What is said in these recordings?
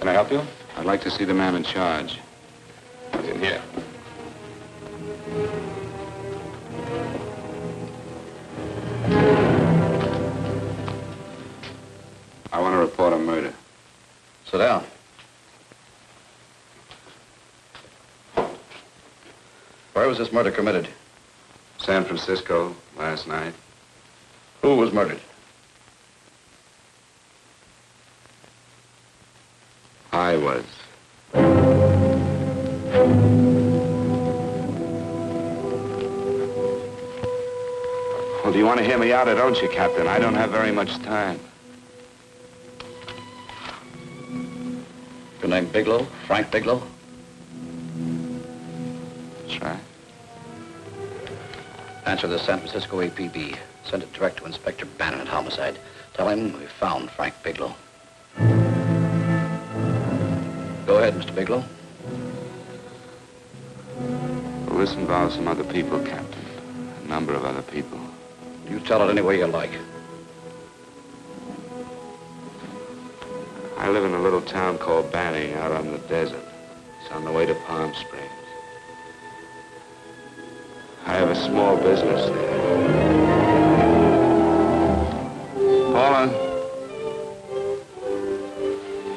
Can I help you? I'd like to see the man in charge. He's in here. I want to report a murder. Sit down. Where was this murder committed? San Francisco, last night. Who was murdered? I was. Well, do you want to hear me out or don't you, Captain? I don't have very much time. Your name Bigelow? Frank Bigelow? That's right. Answer the San Francisco APB. Send it direct to Inspector Bannon at Homicide. Tell him we found Frank Bigelow. Go ahead, Mr. Bigelow. Well, this involves some other people, Captain. A number of other people. You tell it any way you like. I live in a little town called Banning out on the desert. It's on the way to Palm Springs. I have a small business there. Paula?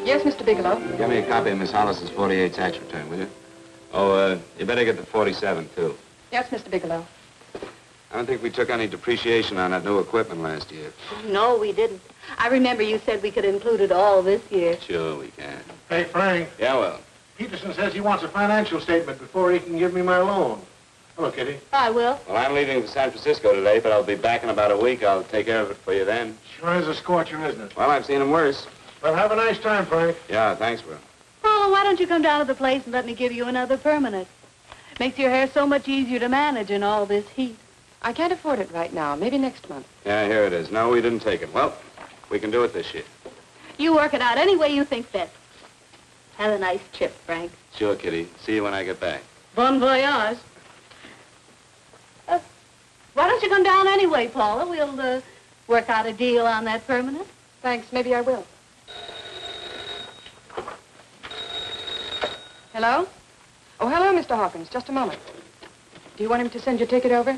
Yes, Mr. Bigelow? Give me a copy of Miss Hollis's 48 tax return, will you? Oh, you better get the 47, too. Yes, Mr. Bigelow. I don't think we took any depreciation on that new equipment last year. No, we didn't. I remember you said we could include it all this year. Sure we can. Hey, Frank. Yeah, well. Peterson says he wants a financial statement before he can give me my loan. Hello, Kitty. I will. Well, I'm leaving for San Francisco today, but I'll be back in about a week. I'll take care of it for you then. Sure is a scorcher, isn't it? Well, I've seen him worse. Well, have a nice time, Frank. Yeah, thanks, Will. Paula, why don't you come down to the place and let me give you another permanent? Makes your hair so much easier to manage in all this heat. I can't afford it right now. Maybe next month. Yeah, here it is. No, we didn't take it. Well, we can do it this year. You work it out any way you think best. Have a nice trip, Frank. Sure, Kitty. See you when I get back. Bon voyage. Why don't you come down anyway, Paula? We'll work out a deal on that permanent. Thanks. Maybe I will. Hello? Oh, hello, Mr. Hawkins. Just a moment. Do you want him to send your ticket over?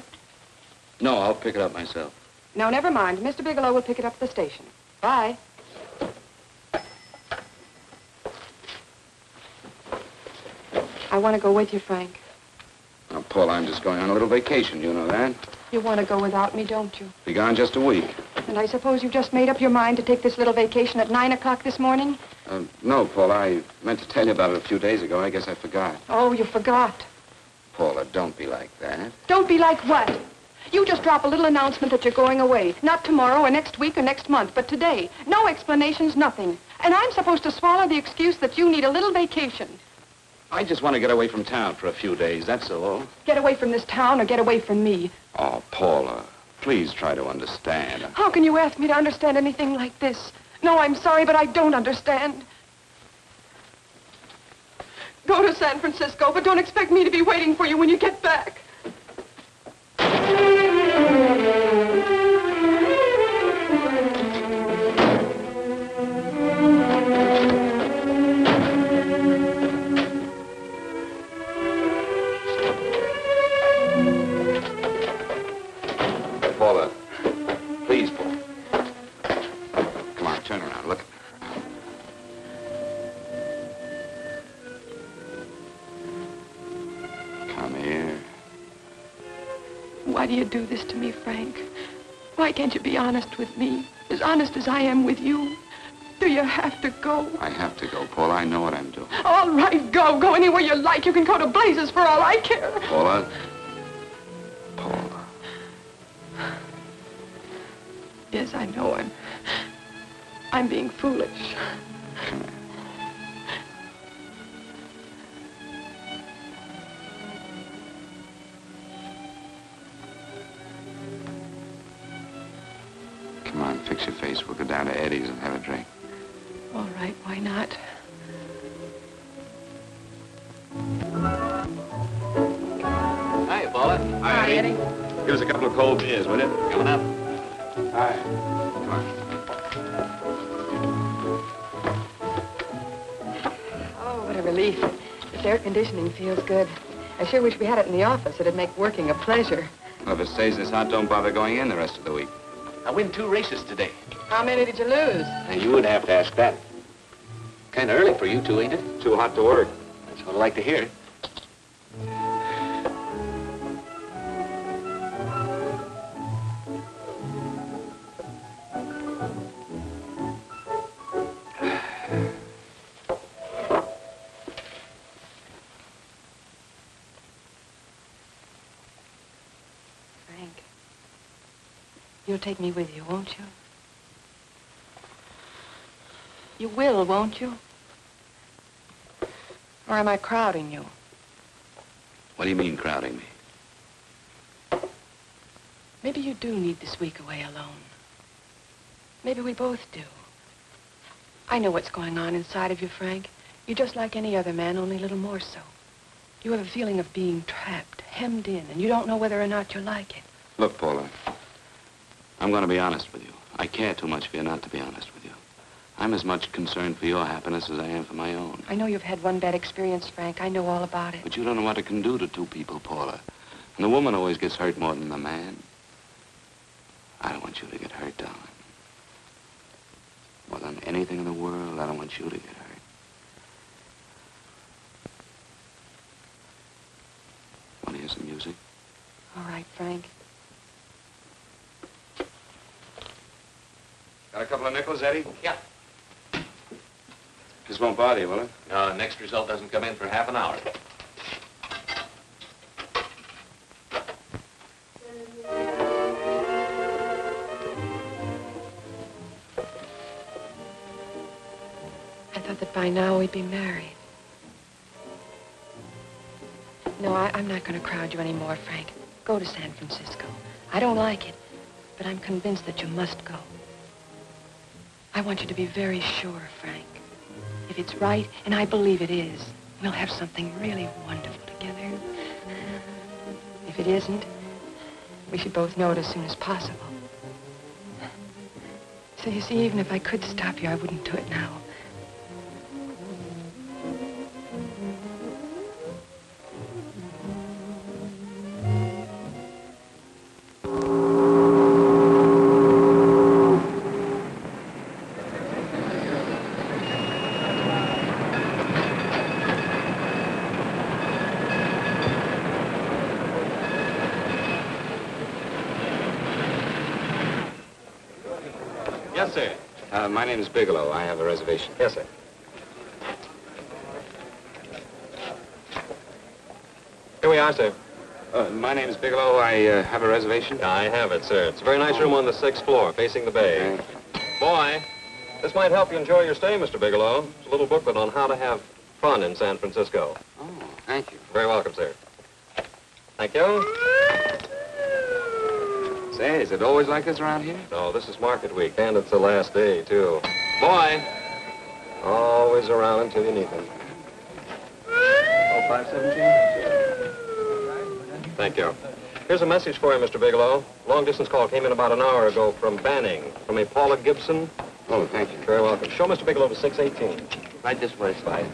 No, I'll pick it up myself. No, never mind. Mr. Bigelow will pick it up at the station. Bye. I want to go with you, Frank. Now, Paul, I'm just going on a little vacation. You know that? You want to go without me, don't you? Be gone just a week. And I suppose you've just made up your mind to take this little vacation at 9 o'clock this morning? No, Paul. I meant to tell you about it a few days ago. I guess I forgot. Oh, you forgot. Paula, don't be like that. Don't be like what? You just drop a little announcement that you're going away. Not tomorrow or next week or next month, but today. No explanations, nothing. And I'm supposed to swallow the excuse that you need a little vacation. I just want to get away from town for a few days, that's all. Get away from this town or get away from me. Oh, Paula, please try to understand. How can you ask me to understand anything like this? No, I'm sorry, but I don't understand. Go to San Francisco, but don't expect me to be waiting for you when you get back. Paula, please, Paula. Come on, turn around, look. Come here. Why do you do this to me, Frank? Why can't you be honest with me? As honest as I am with you? Do you have to go? I have to go, Paula. I know what I'm doing. All right, go. Go anywhere you like. You can go to blazes for all I care. Paula. Paula. Yes, I know I'm being foolish. Come here. Come on, fix your face. We'll go down to Eddie's and have a drink. All right, why not? Hi, Paula. Hi, Eddie. Give us a couple of cold beers, will you? Coming up. Hi. Come on. relief. This air conditioning feels good. I sure wish we had it in the office. It'd make working a pleasure. Well, if it stays this hot, don't bother going in the rest of the week. I win 2 races today. How many did you lose? Now, you would have to ask that. Kind of early for you two, ain't it? Too hot to work. That's what I like to hear. You'll take me with you, won't you? You will, won't you? Or am I crowding you? What do you mean, crowding me? Maybe you do need this week away alone. Maybe we both do. I know what's going on inside of you, Frank. You're just like any other man, only a little more so. You have a feeling of being trapped, hemmed in, and you don't know whether or not you like it. Look, Paula, I'm going to be honest with you. I care too much for you not to be honest with you. I'm as much concerned for your happiness as I am for my own. I know you've had one bad experience, Frank. I know all about it. But you don't know what it can do to 2 people, Paula. And the woman always gets hurt more than the man. I don't want you to get hurt, darling. More than anything in the world, I don't want you to get hurt. Want to hear some music? All right, Frank. Got a couple of nickels, Eddie? Yeah. This won't bother you, will it? Next result doesn't come in for half an hour. I thought that by now we'd be married. No, I'm not going to crowd you anymore, Frank. Go to San Francisco. I don't like it, but I'm convinced that you must go. I want you to be very sure, Frank. If it's right, and I believe it is, we'll have something really wonderful together. If it isn't, we should both know it as soon as possible. So you see, even if I could stop you, I wouldn't do it now. Yes, sir. My name is Bigelow. I have a reservation. Yes, sir. Here we are, sir. My name is Bigelow. I have a reservation. I have it, sir. It's a very nice room on the 6th floor, facing the bay. Boy, this might help you enjoy your stay, Mr. Bigelow. It's a little booklet on how to have fun in San Francisco. Oh, thank you. Very welcome, sir. Thank you. Say, is it always like this around here? No, this is market week, and it's the last day, too. Boy, always around until you need him. Oh, 517? Thank you. Here's a message for you, Mr. Bigelow. Long-distance call came in about an hour ago from Banning, from a Paula Gibson. Oh, thank you. Very welcome. Show Mr. Bigelow to 618. Right this way, Slide.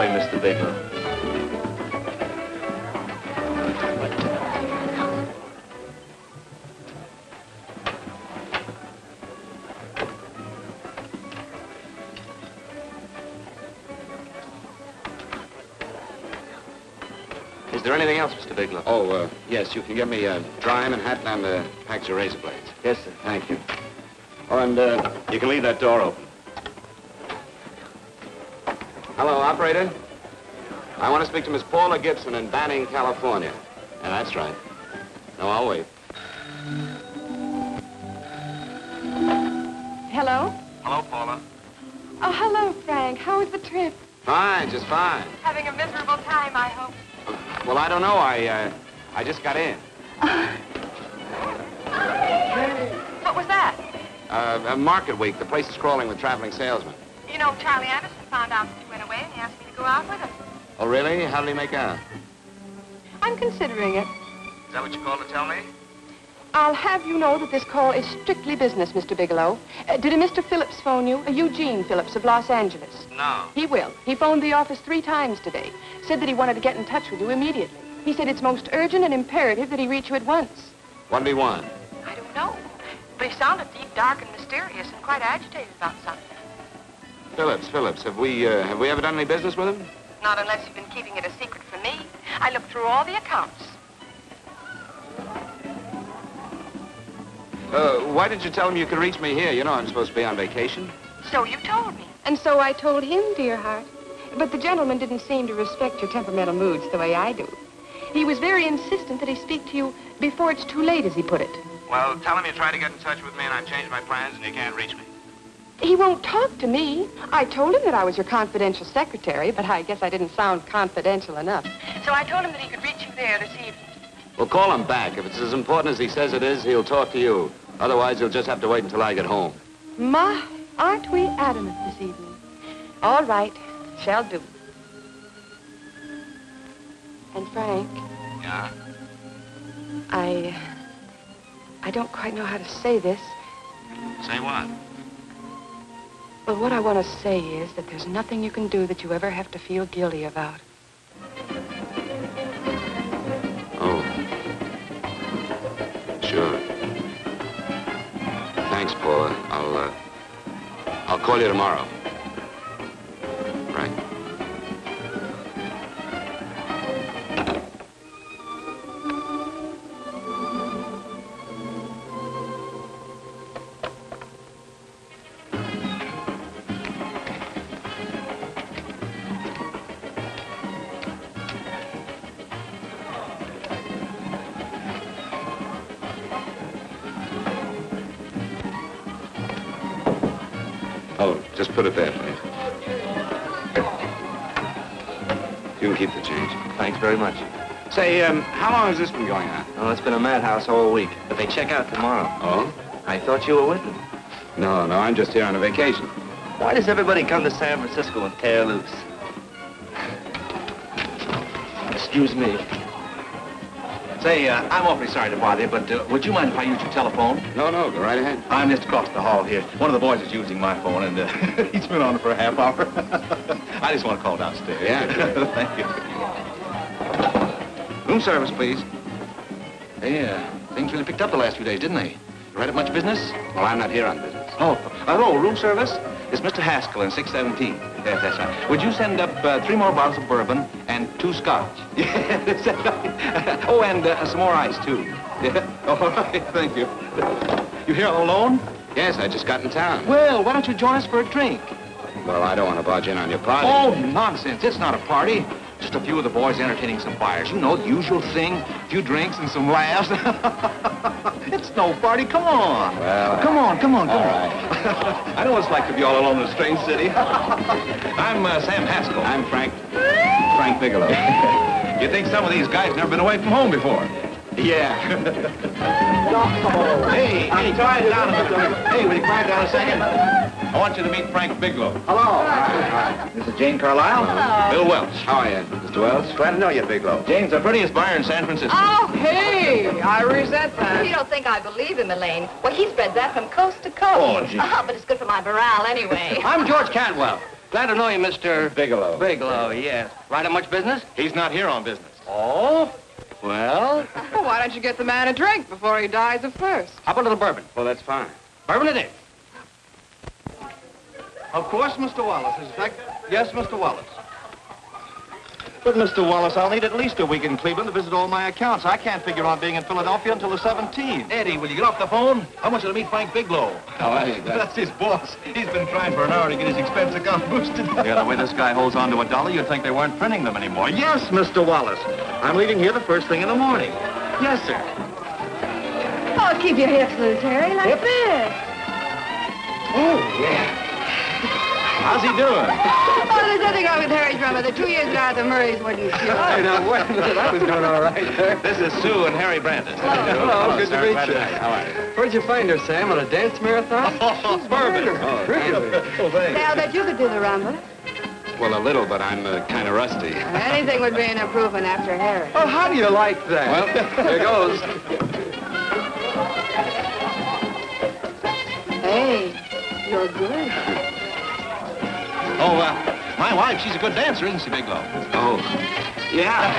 Mr. Bigelow. Is there anything else, Mr. Bigelow? Oh, yes, you can get me a dry Manhattan and a package of razor blades. Yes, sir. Thank you. Oh, and you can leave that door open. Hello, operator. I want to speak to Miss Paula Gibson in Banning, California. Yeah, that's right. No, I'll wait. Hello? Hello, Paula. Oh, hello, Frank. How was the trip? Fine, just fine. Having a miserable time, I hope. Well, I don't know. I just got in. What was that? Market week. The place is crawling with traveling salesmen. You know, Charlie Anderson found out that you went away, and he asked me to go out with him. Oh, really? How did he make out? I'm considering it. Is that what you called to tell me? I'll have you know that this call is strictly business, Mr. Bigelow. Did a Mr. Phillips phone you? Eugene Phillips of Los Angeles. No. He will. He phoned the office 3 times today. Said that he wanted to get in touch with you immediately. He said it's most urgent and imperative that he reach you at once. What did he want? I don't know. But he sounded deep, dark, and mysterious and quite agitated about something. Phillips. Have we ever done any business with him? Not unless you've been keeping it a secret from me. I looked through all the accounts. Why didn't you tell him you could reach me here? You know I'm supposed to be on vacation. So you told me. And so I told him, dear heart. But the gentleman didn't seem to respect your temperamental moods the way I do. He was very insistent that he speak to you before it's too late, as he put it. Well, tell him you tried to get in touch with me and I changed my plans and you can't reach me. He won't talk to me. I told him that I was your confidential secretary, but I guess I didn't sound confidential enough. So I told him that he could reach you there this evening. Well, call him back. If it's as important as he says it is, he'll talk to you. Otherwise, he'll just have to wait until I get home. My, aren't we adamant this evening? All right, shall do. And Frank, Yeah? I don't quite know how to say this. Say what? Well, what I want to say is that there's nothing you can do that you ever have to feel guilty about. Oh. Sure. Thanks, Paula. I'll call you tomorrow. Right. Oh, just put it there, please. You can keep the change. Thanks very much. Say, how long has this been going on? Oh, it's been a madhouse all week, but they check out tomorrow. Oh? I thought you were with them. No, I'm just here on a vacation. Why does everybody come to San Francisco and tear loose? Excuse me. Say, I'm awfully sorry to bother you, but would you mind if I use your telephone? No, go right ahead. I'm just across the hall here. One of the boys is using my phone, and he's been on it for a half hour. I just want to call downstairs. Yeah, sure. Thank you. Room service, please. Hey, things really picked up the last few days, didn't they? You right up much business? Well, I'm not here on business. Oh, room service? It's Mr. Haskell in 617. Yes, that's right. Would you send up 3 more bottles of bourbon and 2 scotch? Yes, that's right. Oh, and some more ice, too. Yeah. All right, thank you. You here all alone? Yes, I just got in town. Well, why don't you join us for a drink? Well, I don't want to barge in on your party. Oh, nonsense. It's not a party. Just a few of the boys entertaining some buyers. You know, the usual thing. A few drinks and some laughs. It's no party. Come on. Well, Come on. All right. I know what it's like to be all alone in a strange city. I'm Sam Haskell. I'm Frank Bigelow. You think some of these guys never been away from home before? Yeah. Hey, quiet down a minute. Hey, will you quiet down a second? I want you to meet Frank Bigelow. Hello. This is Jane Carlisle. Hello. Bill Welch. How are you, Mr. Wells? Glad to know you, Bigelow. Jane's the prettiest buyer in San Francisco. Oh, hey, I resent that. You don't think I believe him, Elaine? Well, he spreads that from coast to coast. Oh, gee. But it's good for my morale anyway. I'm George Cantwell. Glad to know you, Mr. Bigelow. Bigelow, yes. Right on much business? He's not here on business. Oh? Well, Well, why don't you get the man a drink before he dies of thirst? how about a little bourbon? Well, that's fine. Bourbon it is. Of course, Mr. Wallace. Yes, Mr. Wallace. But, Mr. Wallace, I'll need at least a week in Cleveland to visit all my accounts. I can't figure on being in Philadelphia until the 17th. Eddie, will you get off the phone? I want you to meet Frank Bigelow. How are you? That's his boss. He's been trying for an hour to get his expense account boosted. Yeah, the way this guy holds on to $1, you'd think they weren't printing them anymore. Yes, Mr. Wallace. I'm leaving here the first thing in the morning. Yes, sir. Oh, keep your hips loose, Harry, like this. Oh, yeah. How's he doing? Oh, there's nothing wrong with Harry's drummer. The 2 years ago at the Murrays wouldn't shoot. Hey, now, wait a minute. I was doing all right there. This is Sue and Harry Brandis. Hello, good to sir. meet Glad you. How are you? Where'd you find her, Sam? On a dance marathon? Bourbon. Really? Say, I'll bet you could do the rumba. Well, a little, but I'm kind of rusty. Anything would be an improvement after Harry. Oh, how do you like that? Well, here goes. Hey, you're good. Oh, my wife, she's a good dancer, isn't she, Bigelow? Oh, yeah.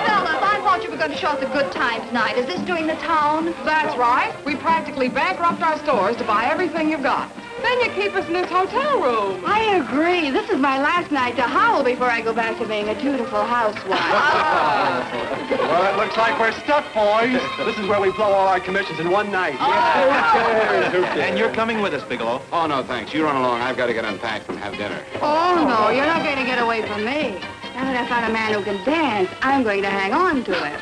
Fellas, I thought you were going to show us a good times night. Is this doing the town? That's right. We practically bankrupt our stores to buy everything you've got. Then you keep us in this hotel room. I agree. This is my last night to howl before I go back to being a dutiful housewife. Well, it looks like we're stuck, boys. This is where we blow all our commissions in one night. And you're coming with us, Bigelow. Oh, no, thanks. You run along. I've got to get unpacked and have dinner. Oh, no, you're not going to get away from me. Now that I found a man who can dance, I'm going to hang on to him.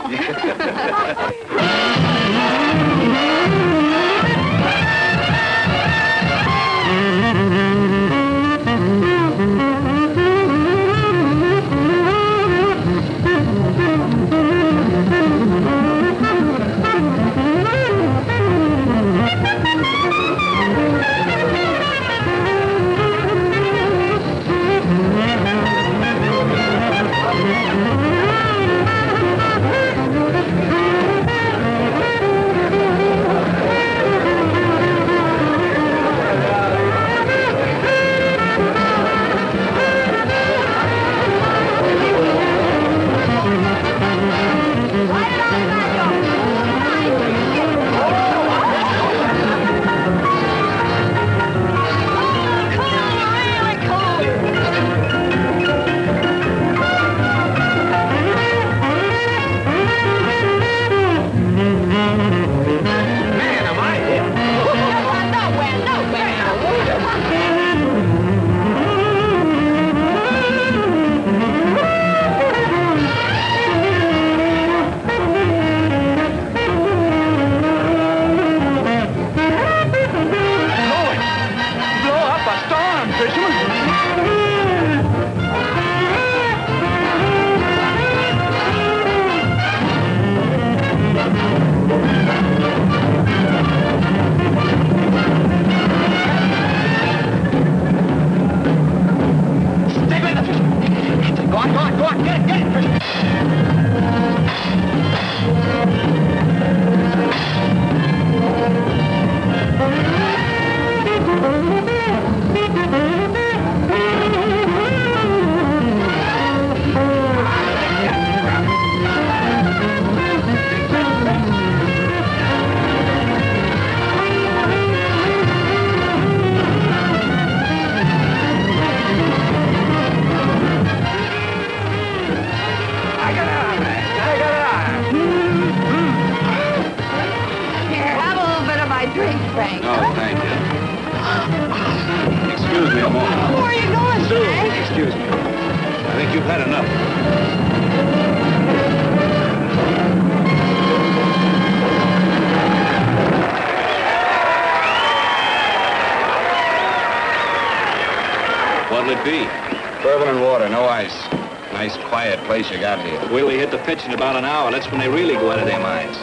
Place you got here. Wait till we hit the pitch in about an hour. That's when they really go out of their minds.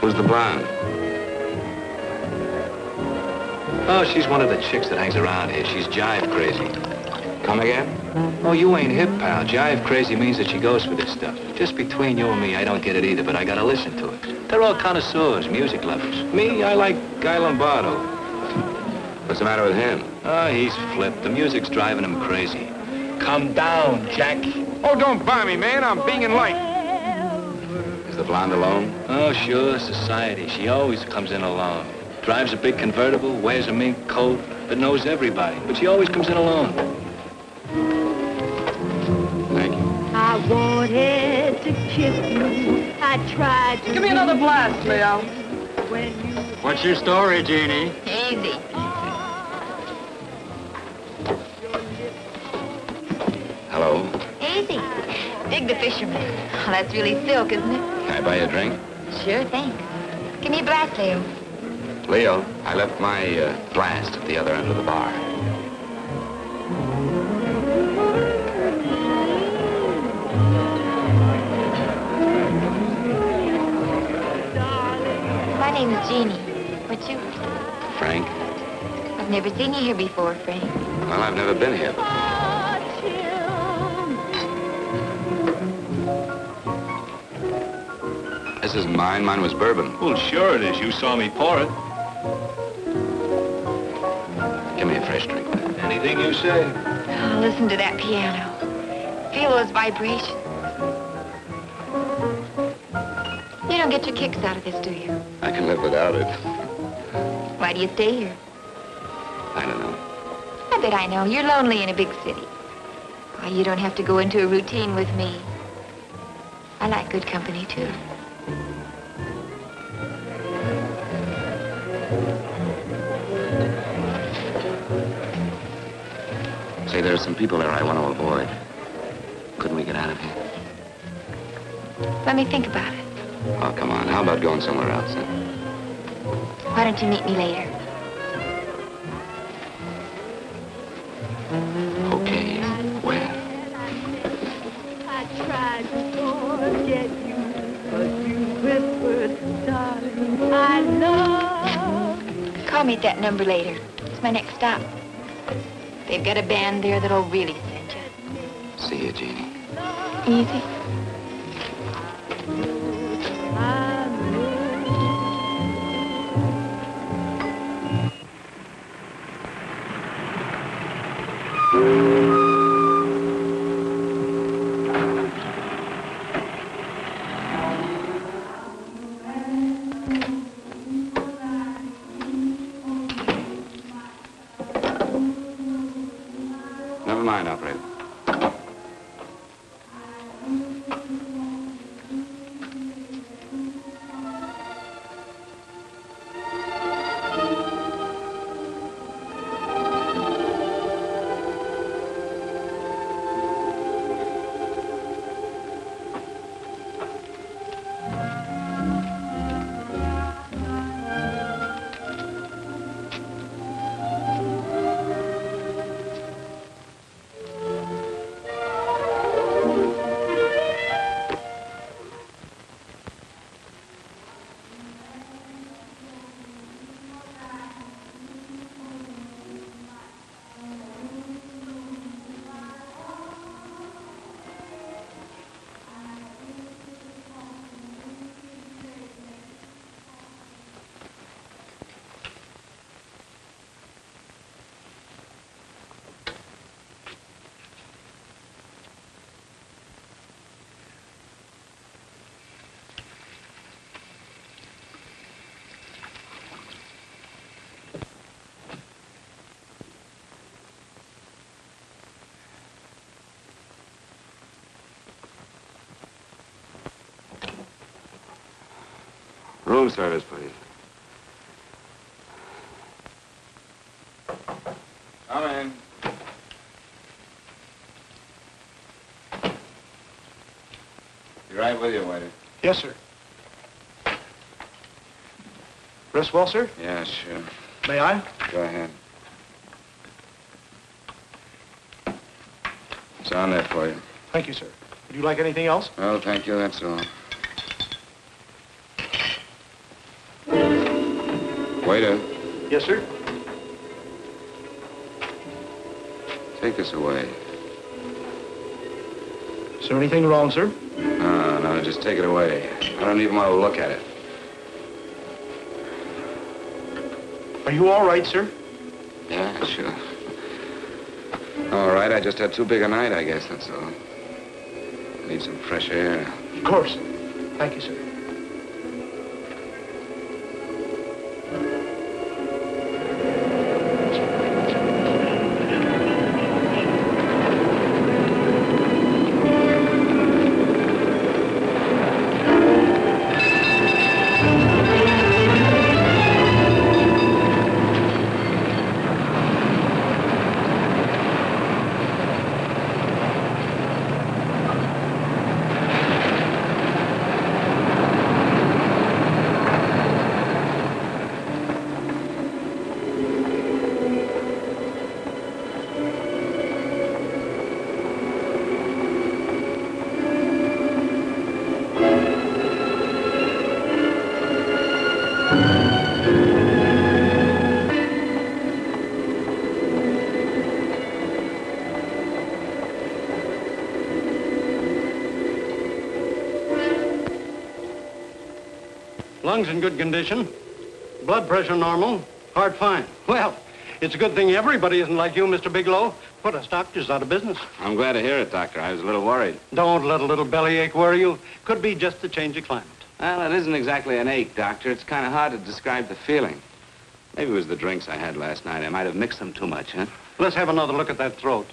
Who's the blonde? Oh, she's one of the chicks that hangs around here. She's jive crazy. Come again? Oh, you ain't hip, pal. Jive crazy means that she goes for this stuff. Just between you and me, I don't get it either, but I gotta listen to it. They're all connoisseurs, music lovers. Me, I like Guy Lombardo. What's the matter with him? Oh, he's flipped. The music's driving him crazy. Come down, Jack. Oh, don't buy me, man. I'm being light. Is the blonde alone? Oh, sure, society. She always comes in alone. Drives a big convertible, wears a mink coat, but knows everybody. But she always comes in alone. Thank you. I wanted to kiss you. I tried to... Give me another blast, Leo. What's your story, Jeannie? Easy. Hello. Easy. Dig the fisherman. Oh, that's really silk, isn't it? Can I buy you a drink? Sure thing. Give me a blast, Leo. Leo, I left my blast at the other end of the bar. My name is Jeannie. What's yours? Frank? I've never seen you here before, Frank. Well, I've never been here before. This isn't mine. Mine was bourbon. Well, sure it is. You saw me pour it. Give me a fresh drink. Anything you say. Oh, listen to that piano. Feel those vibrations. You don't get your kicks out of this, do you? I can live without it. Why do you stay here? I don't know. I bet I know. You're lonely in a big city. Why, you don't have to go into a routine with me. I like good company, too. Say, there are some people there I want to avoid. Couldn't we get out of here? Let me think about it. Oh, come on. How about going somewhere else, then? Why don't you meet me later? Okay. Where? I tried to forget you, but you whispered, darling, I love. Call me at that number later. It's my next stop. They've got a band there that'll really send you. See you, Jeannie. Easy. Never mind, operator. Room service, please. Come in. Be right with you, waiter. Yes, sir. Rest well, sir? Yeah, sure. May I? Go ahead. It's on there for you. Thank you, sir. Would you like anything else? Oh, thank you, that's all. Waiter, Yes, sir. take this away. Is there anything wrong, sir? No, just take it away. I don't even want to look at it. Are you all right, sir? Yeah, sure. All right, I just had too big a night, I guess, that's all. I need some fresh air. Of course. Thank you, sir. Lungs in good condition. Blood pressure normal. Heart fine. Well, it's a good thing everybody isn't like you, Mr. Bigelow. Put us doctors out of business. I'm glad to hear it, Doctor. I was a little worried. Don't let a little bellyache worry you. Could be just a change of climate. Well, it isn't exactly an ache, Doctor. It's kind of hard to describe the feeling. Maybe it was the drinks I had last night. I might have mixed them too much, huh? Let's have another look at that throat.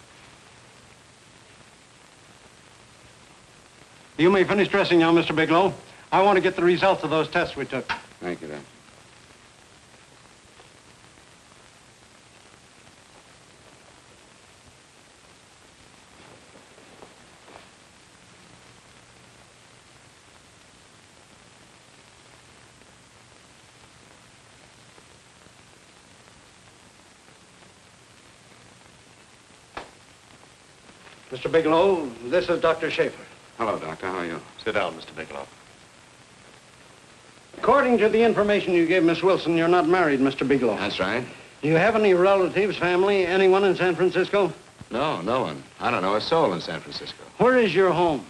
You may finish dressing now, Mr. Bigelow. I want to get the results of those tests we took. Thank you, Doctor. Mr. Bigelow, this is Dr. Schaefer. Hello, Doctor. How are you? Sit down, Mr. Bigelow. According to the information you gave Miss Wilson, you're not married, Mr. Bigelow. That's right. Do you have any relatives, family, anyone in San Francisco? No, no one. I don't know a soul in San Francisco. Where is your home?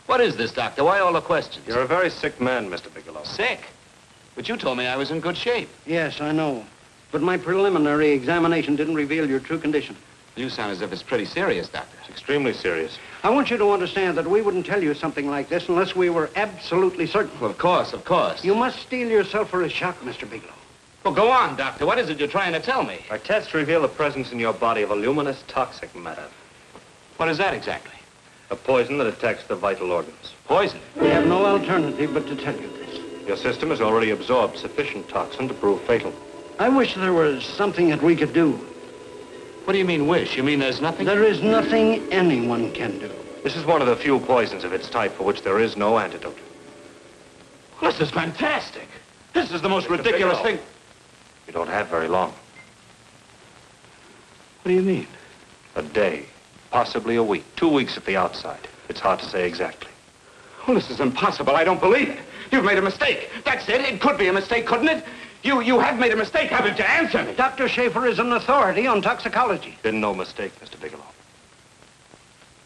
What is this, Doctor? Why all the questions? You're a very sick man, Mr. Bigelow. Sick? But you told me I was in good shape. Yes, I know. But my preliminary examination didn't reveal your true condition. You sound as if it's pretty serious, Doctor. It's extremely serious. I want you to understand that we wouldn't tell you something like this unless we were absolutely certain. Well, of course, of course. You must steel yourself for a shock, Mr. Bigelow. Well, go on, Doctor. What is it you're trying to tell me? Our tests reveal the presence in your body of a luminous toxic matter. What is that exactly? A poison that attacks the vital organs. Poison? We have no alternative but to tell you this. Your system has already absorbed sufficient toxin to prove fatal. I wish there was something that we could do. What do you mean, wish? You mean there's nothing? There is nothing anyone can do. This is one of the few poisons of its type for which there is no antidote. Well, this is fantastic. This is the most ridiculous thing. You don't have very long. What do you mean? A day, possibly a week, 2 weeks at the outside. It's hard to say exactly. Well, this is impossible. I don't believe it. You've made a mistake. That's it. It could be a mistake, couldn't it? You have made a mistake, haven't you? Answer me. Dr. Schaefer is an authority on toxicology. Been no mistake, Mr. Bigelow.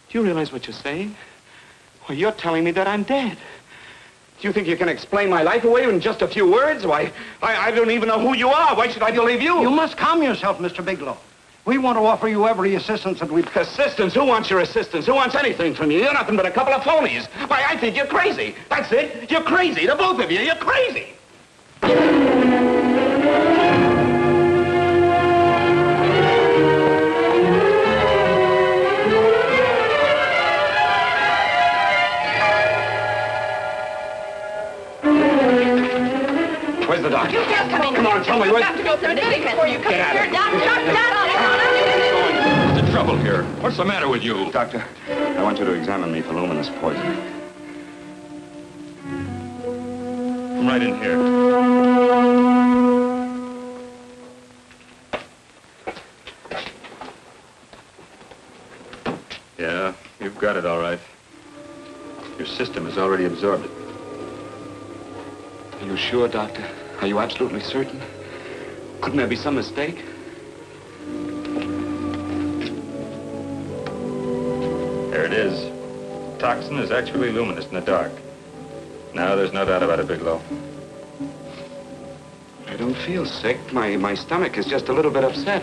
Do you realize what you're saying? Well, you're telling me that I'm dead. Do you think you can explain my life away in just a few words? Why, I don't even know who you are. Why should I believe you? You must calm yourself, Mr. Bigelow. We want to offer you every assistance that we... Assistance? Who wants your assistance? Who wants anything from you? You're nothing but a couple of phonies. Why, I think you're crazy. That's it. You're crazy. The both of you. You're crazy. Where's the doctor? You just come in. Come on, tell me where... You have to go through the thing before you come Get out of here. here. Doctor. What's the trouble here? What's the matter with you? Doctor, I want you to examine me for luminous poison. Come right in here. Yeah, you've got it all right. Your system has already absorbed it. Are you sure, Doctor? Are you absolutely certain? Couldn't there be some mistake? There it is. Toxin is actually luminous in the dark. Now there's no doubt about it, Bigelow. I don't feel sick. My stomach is just a little bit upset.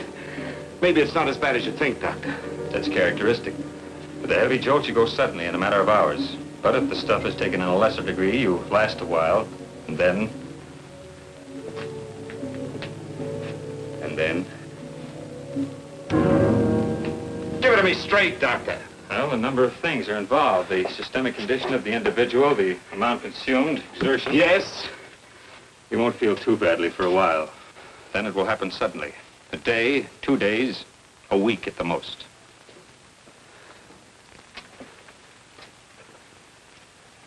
Maybe it's not as bad as you think, Doctor. That's characteristic. With a heavy jolt, you go suddenly in a matter of hours. But if the stuff is taken in a lesser degree, you last a while, and then... Give it to me straight, Doctor. Well, a number of things are involved. The systemic condition of the individual, the amount consumed, exertion. Yes? You won't feel too badly for a while. Then it will happen suddenly. A day, 2 days, a week at the most.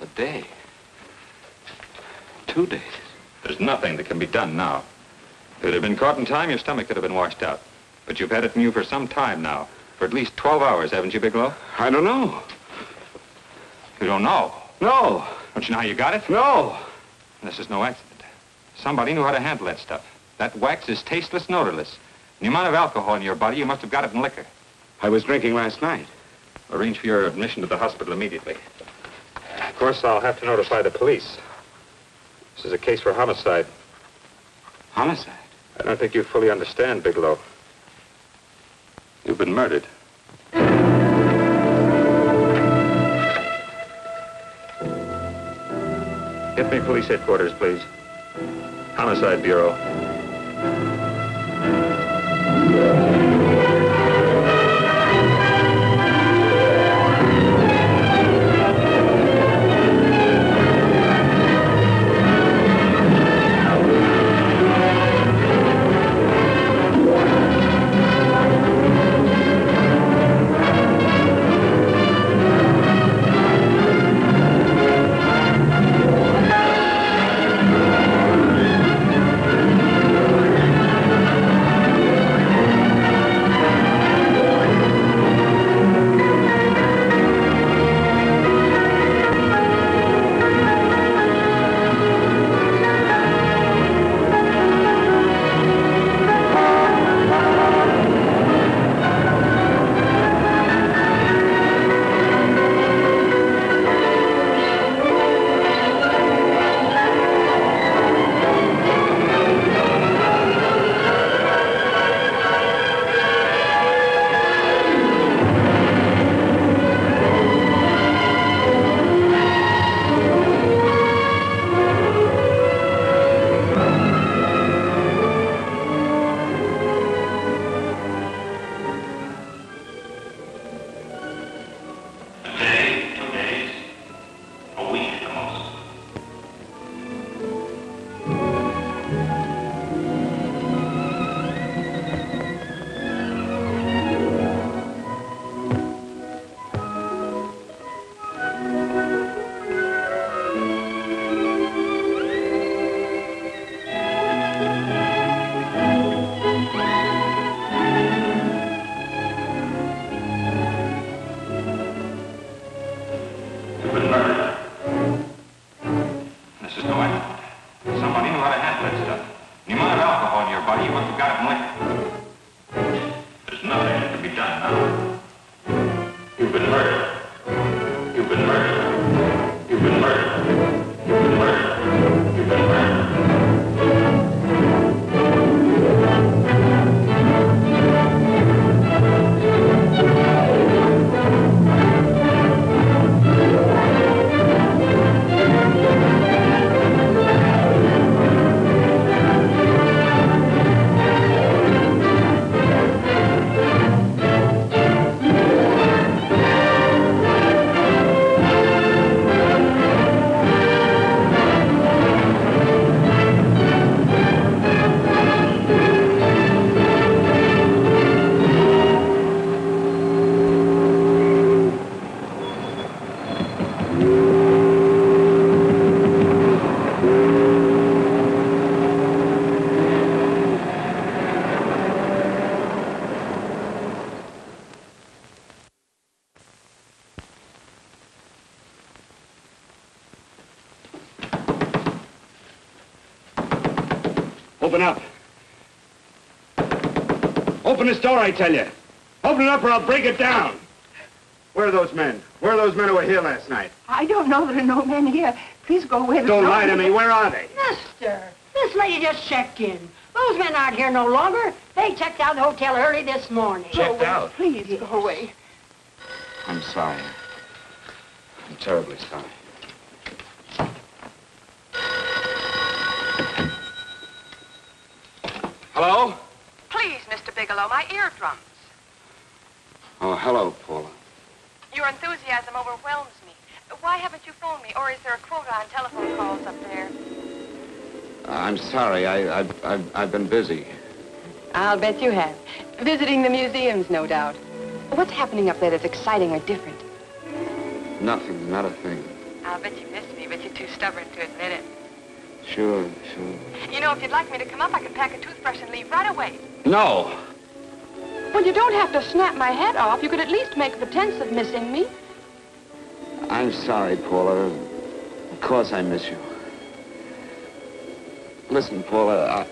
A day. 2 days. There's nothing that can be done now. If it had been caught in time, your stomach could have been washed out. But you've had it in you for some time now. For at least 12 hours, haven't you, Bigelow? I don't know. You don't know? No. Don't you know how you got it? No. This is no accident. Somebody knew how to handle that stuff. That wax is tasteless and odorless. The amount of alcohol in your body, you must have got it in liquor. I was drinking last night. Arrange for your admission to the hospital immediately. Of course, I'll have to notify the police. This is a case for homicide. Homicide? I don't think you fully understand, Bigelow. You've been murdered. Get me police headquarters, please. Homicide Bureau. Open up. Open this door, I tell you. Open it up or I'll break it down. Where are those men? Where are those men who were here last night? I don't know. There are no men here. Please go away. Don't lie to me. Where are they? Mister, this lady just checked in. Those men aren't here no longer. They checked out the hotel early this morning. Checked out? Please go away. I'm sorry. I'm terribly sorry. Hello? Please, Mr. Bigelow, my eardrums. Oh, hello, Paula. Your enthusiasm overwhelms me. Why haven't you phoned me, or is there a quota on telephone calls up there? I'm sorry. I've been busy. I'll bet you have. Visiting the museums, no doubt. What's happening up there that's exciting or different? Nothing, not a thing. I'll bet you miss me, but you're too stubborn to admit it. Sure. You know, if you'd like me to come up, I can pack a toothbrush and leave right away. No. Well, you don't have to snap my head off. You could at least make a pretense of missing me. I'm sorry, Paula. Of course I miss you. Listen, Paula,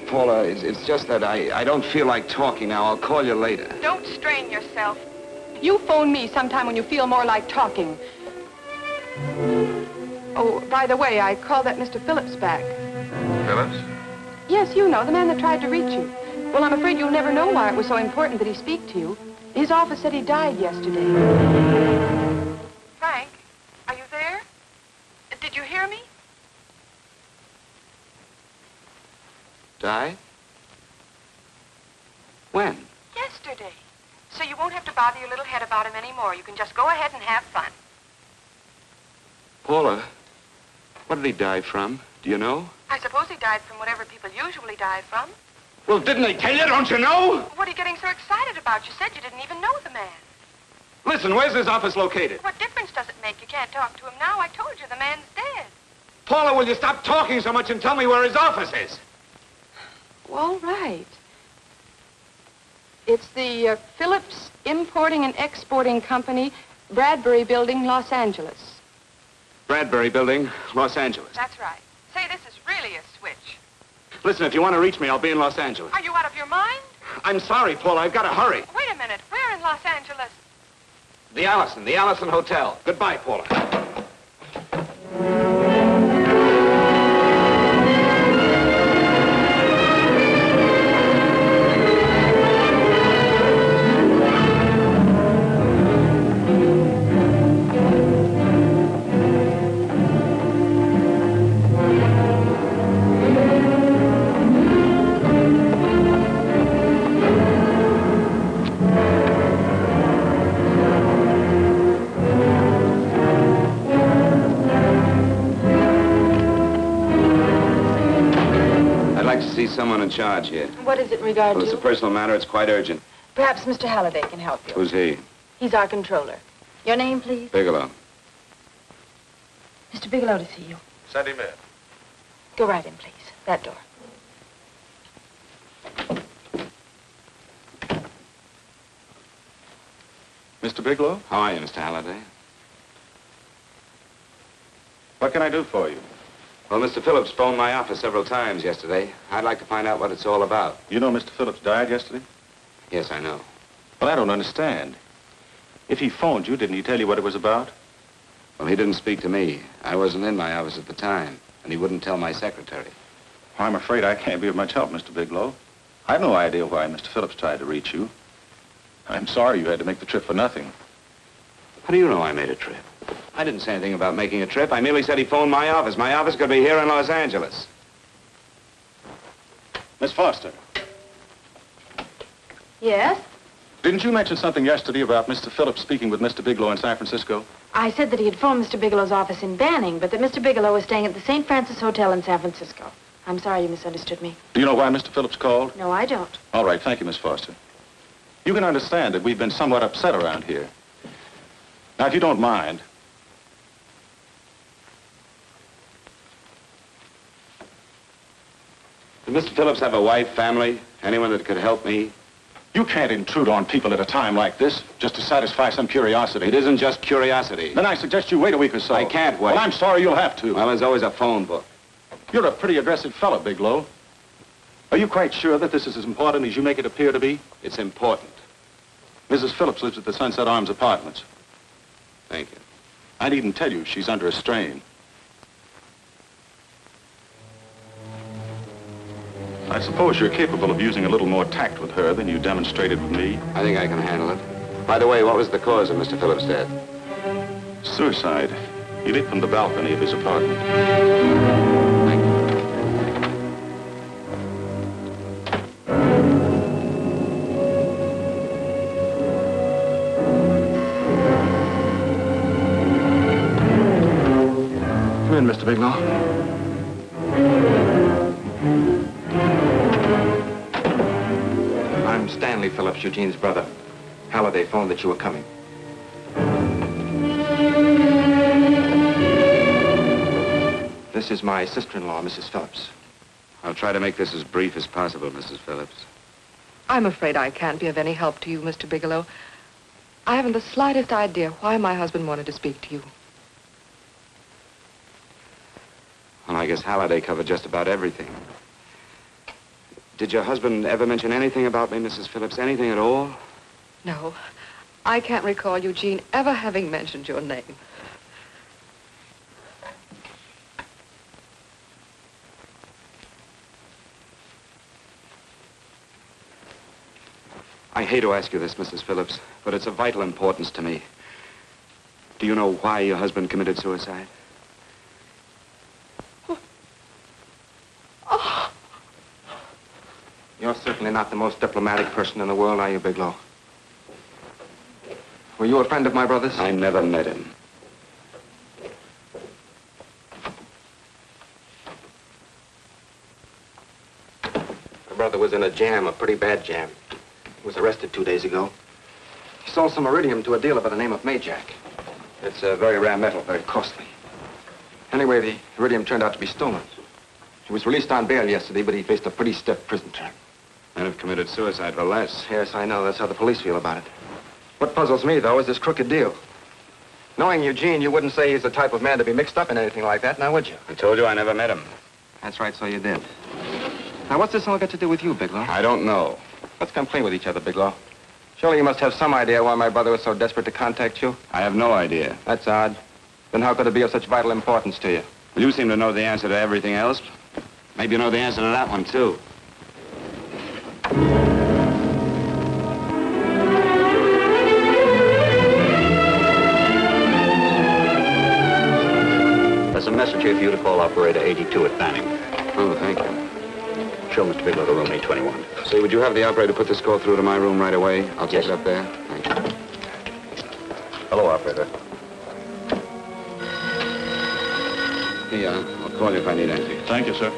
Paula, it's just that I don't feel like talking now. I'll call you later. Don't strain yourself. You phone me sometime when you feel more like talking. Oh, by the way, I called that Mr. Phillips back. Phillips? Yes, you know, the man that tried to reach you. Well, I'm afraid you'll never know why it was so important that he speak to you. His office said he died yesterday. Frank, are you there? Did you hear me? Died? When? Yesterday. So you won't have to bother your little head about him anymore. You can just go ahead and have fun. Paula, what did he die from? Do you know? I suppose he died from whatever people usually die from. Well, didn't they tell you? Don't you know? What are you getting so excited about? You said you didn't even know the man. Listen, where's his office located? What difference does it make? You can't talk to him now. I told you the man's dead. Paula, will you stop talking so much and tell me where his office is? All right. It's the Phillips Importing and Exporting Company, Bradbury Building, Los Angeles. Bradbury Building, Los Angeles. That's right. Say, this is really a switch. Listen, if you want to reach me, I'll be in Los Angeles. Are you out of your mind? I'm sorry, Paula. I've got to hurry. Wait a minute. Where in Los Angeles? The Allison Hotel. Goodbye, Paula. Someone in charge here. What is it in regard Well, it's a personal matter. It's quite urgent. Perhaps Mr. Halliday can help you. Who's he? He's our controller. Your name, please? Bigelow. Mr. Bigelow to see you. Send him in. Go right in, please. That door. Mr. Bigelow? How are you, Mr. Halliday? What can I do for you? Well, Mr. Phillips phoned my office several times yesterday. I'd like to find out what it's all about. You know Mr. Phillips died yesterday? Yes, I know. Well, I don't understand. If he phoned you, didn't he tell you what it was about? Well, he didn't speak to me. I wasn't in my office at the time, and he wouldn't tell my secretary. Well, I'm afraid I can't be of much help, Mr. Bigelow. I've no idea why Mr. Phillips tried to reach you. I'm sorry you had to make the trip for nothing. How do you know I made a trip? I didn't say anything about making a trip. I merely said he phoned my office. My office could be here in Los Angeles. Miss Foster, Yes? didn't you mention something yesterday about Mr. Phillips speaking with Mr. Bigelow in San Francisco? I said that he had phoned Mr. Bigelow's office in Banning, but that Mr. Bigelow was staying at the St. Francis Hotel in San Francisco. I'm sorry you misunderstood me. Do you know why Mr. Phillips called? No, I don't. All right, thank you, Miss Foster. You can understand that we've been somewhat upset around here. Now, if you don't mind, Did Mr. Phillips have a wife, family, anyone that could help me? you can't intrude on people at a time like this just to satisfy some curiosity. It isn't just curiosity. Then I suggest you wait a week or so. I can't wait. Well, I'm sorry you'll have to. Well, there's always a phone book. You're a pretty aggressive fellow, Bigelow. Are you quite sure that this is as important as you make it appear to be? It's important. Mrs. Phillips lives at the Sunset Arms Apartments. Thank you. I needn't tell you she's under a strain. I suppose you're capable of using a little more tact with her than you demonstrated with me. I think I can handle it. By the way, what was the cause of Mr. Phillips' death? Suicide. He leaped from the balcony of his apartment. Thank you. Come in, Mr. Bigelow. I'm Stanley Phillips, Eugene's brother. Halliday phoned that you were coming. This is my sister-in-law, Mrs. Phillips. I'll try to make this as brief as possible, Mrs. Phillips. I'm afraid I can't be of any help to you, Mr. Bigelow. I haven't the slightest idea why my husband wanted to speak to you. Well, I guess Halliday covered just about everything. Did your husband ever mention anything about me, Mrs. Phillips? Anything at all? No. I can't recall Eugene ever having mentioned your name. I hate to ask you this, Mrs. Phillips, but it's of vital importance to me. Do you know why your husband committed suicide? Oh. You're certainly not the most diplomatic person in the world, are you, Bigelow? Were you a friend of my brother's? I never met him. My brother was in a jam, a pretty bad jam. He was arrested 2 days ago. He sold some iridium to a dealer by the name of Majak. It's a very rare metal, very costly. Anyway, the iridium turned out to be stolen. He was released on bail yesterday, but he faced a pretty stiff prison term. Men have committed suicide for less. Yes, I know. That's how the police feel about it. What puzzles me, though, is this crooked deal. Knowing Eugene, you wouldn't say he's the type of man to be mixed up in anything like that, now would you? I told you I never met him. That's right, so you did. Now, what's this all got to do with you, Bigelow? I don't know. Let's come clean with each other, Bigelow. Surely you must have some idea why my brother was so desperate to contact you. I have no idea. That's odd. Then how could it be of such vital importance to you? Well, you seem to know the answer to everything else. Maybe you know the answer to that one, too. There's a message here for you to call operator 82 at Banning. Oh, thank you. Show Mr. Bigelow to room 821. Say, would you have the operator put this call through to my room right away? I'll take it up there. Thank you. Hello, operator. Yeah, I'll call you if I need anything. Thank you, sir.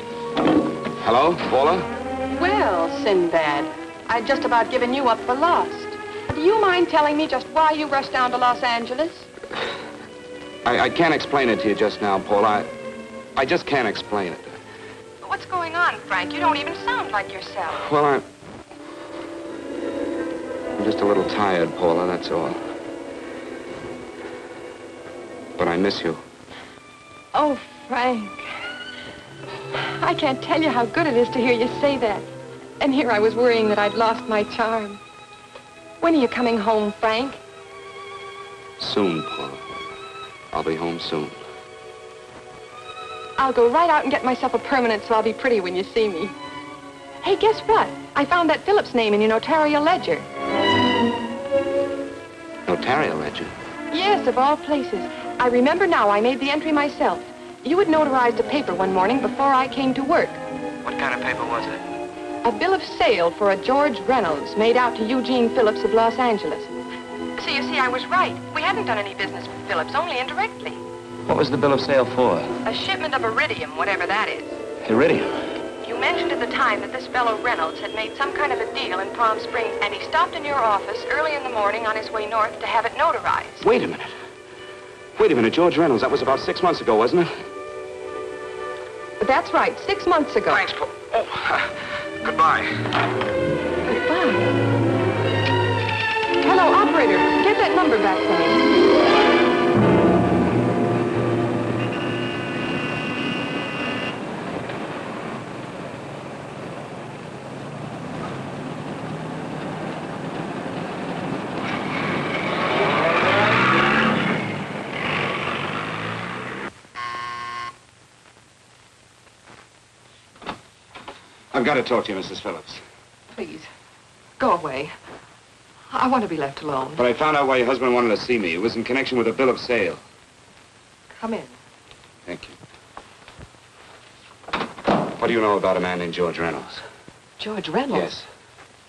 Hello, Paula? Well, Sinbad, I'd just about given you up for lost. Do you mind telling me just why you rushed down to Los Angeles? I can't explain it to you just now, Paula. I just can't explain it. What's going on, Frank? You don't even sound like yourself. Well, I'm just a little tired, Paula, that's all. But I miss you. Oh, Frank. I can't tell you how good it is to hear you say that. And here I was worrying that I'd lost my charm. When are you coming home, Frank? Soon, Paula. I'll be home soon. I'll go right out and get myself a permanent so I'll be pretty when you see me. Hey, guess what? I found that Phillips name in your notarial ledger. Notarial ledger? Yes, of all places. I remember now I made the entry myself. You had notarized a paper one morning before I came to work. What kind of paper was it? A bill of sale for a George Reynolds made out to Eugene Phillips of Los Angeles. So you see, I was right. We hadn't done any business with Phillips, only indirectly. What was the bill of sale for? A shipment of iridium, whatever that is. Iridium? You mentioned at the time that this fellow Reynolds had made some kind of a deal in Palm Springs, and he stopped in your office early in the morning on his way north to have it notarized. Wait a minute. Wait a minute, George Reynolds. That was about 6 months ago, wasn't it? That's right, 6 months ago. Thanks, Paul. Oh, goodbye. Goodbye. Hello, operator. Get that number back for me. I've got to talk to you, Mrs. Phillips. Please, go away. I want to be left alone. But I found out why your husband wanted to see me. It was in connection with a bill of sale. Come in. Thank you. What do you know about a man named George Reynolds? George Reynolds? Yes.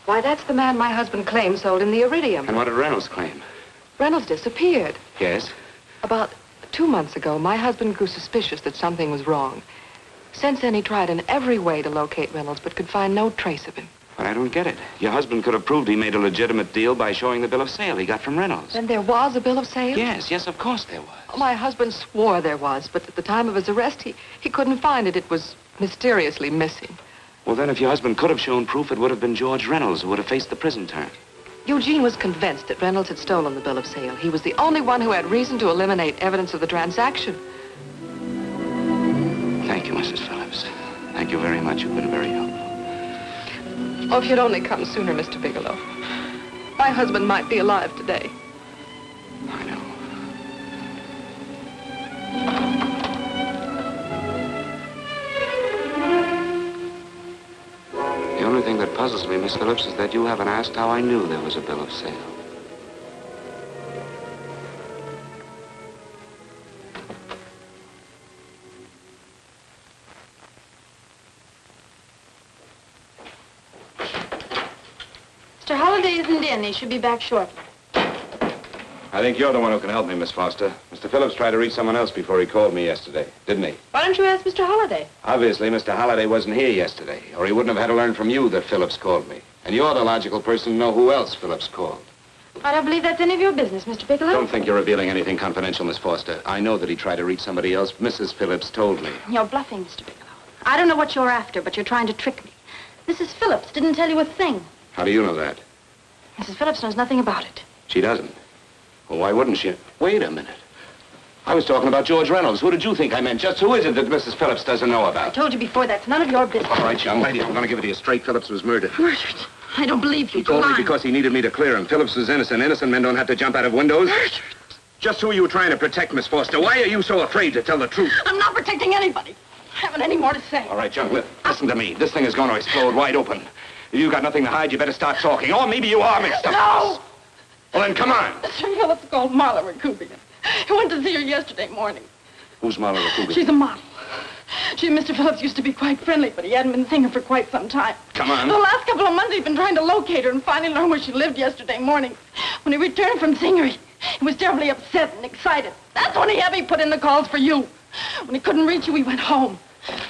Why, that's the man my husband claims sold him the iridium. And what did Reynolds claim? Reynolds disappeared. Yes? About 2 months ago, my husband grew suspicious that something was wrong. Since then, he tried in every way to locate Reynolds, but could find no trace of him. But I don't get it. Your husband could have proved he made a legitimate deal by showing the bill of sale he got from Reynolds. Then there was a bill of sale? Yes, of course there was. My husband swore there was, but at the time of his arrest, he couldn't find it. It was mysteriously missing. Well, then, if your husband could have shown proof, it would have been George Reynolds who would have faced the prison term. Eugene was convinced that Reynolds had stolen the bill of sale. He was the only one who had reason to eliminate evidence of the transaction. Thank you, You've been very helpful. Oh, if you'd only come sooner, Mr. Bigelow. My husband might be alive today. I know. The only thing that puzzles me, Miss Phillips, is that you haven't asked how I knew there was a bill of sale. Mr. Holliday isn't in. He should be back shortly. I think you're the one who can help me, Miss Foster. Mr. Phillips tried to reach someone else before he called me yesterday, didn't he? Why don't you ask Mr. Holliday? Obviously, Mr. Holliday wasn't here yesterday, or he wouldn't have had to learn from you that Phillips called me. And you're the logical person to know who else Phillips called. I don't believe that's any of your business, Mr. Bigelow. Don't think you're revealing anything confidential, Miss Foster. I know that he tried to reach somebody else. Mrs. Phillips told me. You're bluffing, Mr. Bigelow. I don't know what you're after, but you're trying to trick me. Mrs. Phillips didn't tell you a thing. How do you know that? Mrs. Phillips knows nothing about it. She doesn't. Well, why wouldn't she? Wait a minute. I was talking about George Reynolds. Who did you think I meant? Just who is it that Mrs. Phillips doesn't know I about? told you before, that's none of your business. All right, young lady, I'm going to give it to you straight. Phillips was murdered. Murdered? I don't believe you. He told me because he needed me to clear him. Phillips was innocent. Innocent men don't have to jump out of windows. Murdered? Just who are you trying to protect, Miss Foster? Why are you so afraid to tell the truth? I'm not protecting anybody. I haven't any more to say. All right, young, listen to me. This thing is going to explode wide open. If you've got nothing to hide, you better start talking. Or maybe you are mixed up. No! Well, then, come on. Mr. Phillips called Marla Rakubian. He went to see her yesterday morning. Who's Marla Rakubian? She's a model. She and Mr. Phillips used to be quite friendly, but he hadn't been seeing her for quite some time. Come on. The last couple of months, he'd been trying to locate her and finally learned where she lived yesterday morning. When he returned from seeing her, he was terribly upset and excited. That's when he had me put in the calls for you. When he couldn't reach you, he went home.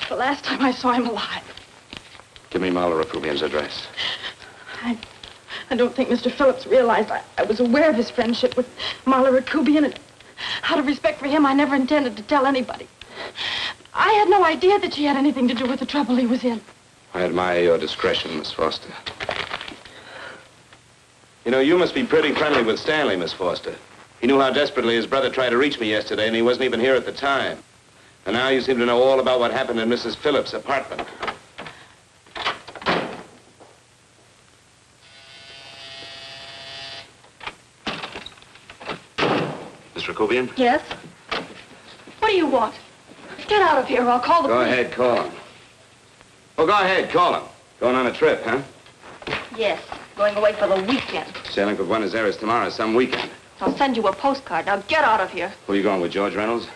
The last time I saw him alive. Give me Marla Rakubian's address. I don't think Mr. Phillips realized I was aware of his friendship with Marla Rakubian, and out of respect for him, I never intended to tell anybody. I had no idea that she had anything to do with the trouble he was in. I admire your discretion, Miss Foster. You know, you must be pretty friendly with Stanley, Miss Foster. He knew how desperately his brother tried to reach me yesterday, and he wasn't even here at the time. And now you seem to know all about what happened in Mrs. Phillips' apartment. Miss Rakubian? Yes? What do you want? Get out of here or I'll call the Go police. ahead, call him. Oh, go ahead, call him. Going on a trip, huh? Yes, going away for the weekend. Sailing for Buenos Aires tomorrow, some weekend. I'll send you a postcard. Now get out of here. Who are you going with, George Reynolds?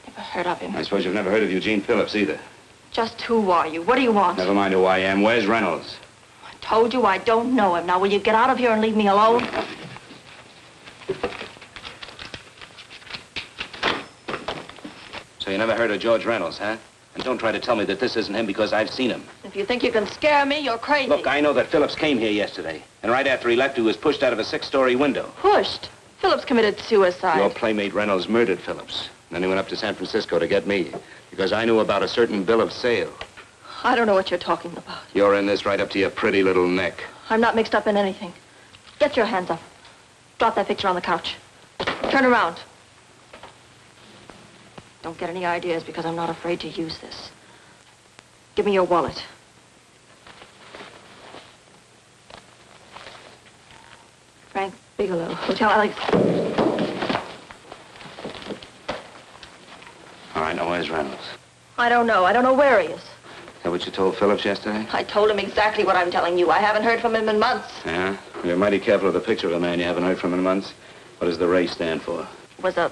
Never heard of him. I suppose you've never heard of Eugene Phillips either. Just who are you? What do you want? Never mind who I am. Where's Reynolds? I told you I don't know him. Now will you get out of here and leave me alone? So you never heard of George Reynolds, huh? And don't try to tell me that this isn't him because I've seen him. If you think you can scare me, you're crazy. Look, I know that Phillips came here yesterday. And right after he left, he was pushed out of a 6-story window. Pushed? Phillips committed suicide. Your playmate Reynolds murdered Phillips. And then he went up to San Francisco to get me. Because I knew about a certain bill of sale. I don't know what you're talking about. You're in this right up to your pretty little neck. I'm not mixed up in anything. Get your hands up. Drop that picture on the couch. Turn around. Don't get any ideas because I'm not afraid to use this. Give me your wallet. Frank Bigelow, Hotel Alex. All right, now where's Reynolds? I don't know. I don't know where he is. Is that what you told Phillips yesterday? I told him exactly what I'm telling you. I haven't heard from him in months. Yeah? You're mighty careful of the picture of a man you haven't heard from in months. What does the Ray stand for? It was a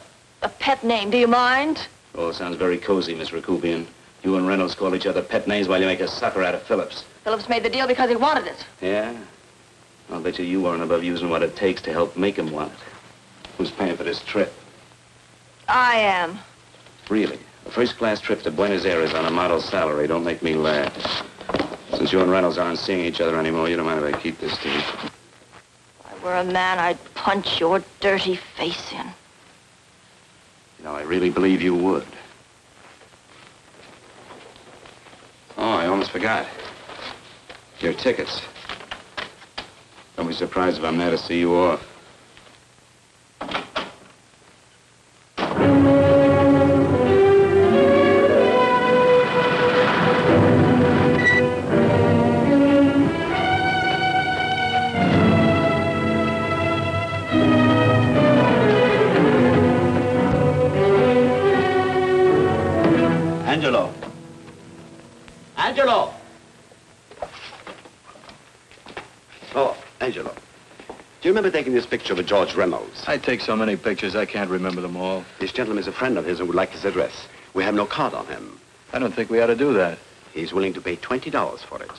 pet name. Do you mind? Oh, sounds very cozy, Miss Rakubian. You and Reynolds call each other pet names while you make a sucker out of Phillips. Phillips made the deal because he wanted it. Yeah? I'll bet you weren't above using what it takes to help make him want it. Who's paying for this trip? I am. Really? A first-class trip to Buenos Aires on a model salary. Don't make me laugh. Since you and Reynolds aren't seeing each other anymore, you don't mind if I keep this to you. If I were a man, I'd punch your dirty face in. You know, I really believe you would. Oh, I almost forgot. Your tickets. Don't be surprised if I'm there to see you off. Angelo. Angelo! Oh, Angelo. Do you remember taking this picture with George Reynolds? I take so many pictures, I can't remember them all. This gentleman is a friend of his and would like his address. We have no card on him. I don't think we ought to do that. He's willing to pay $20 for it.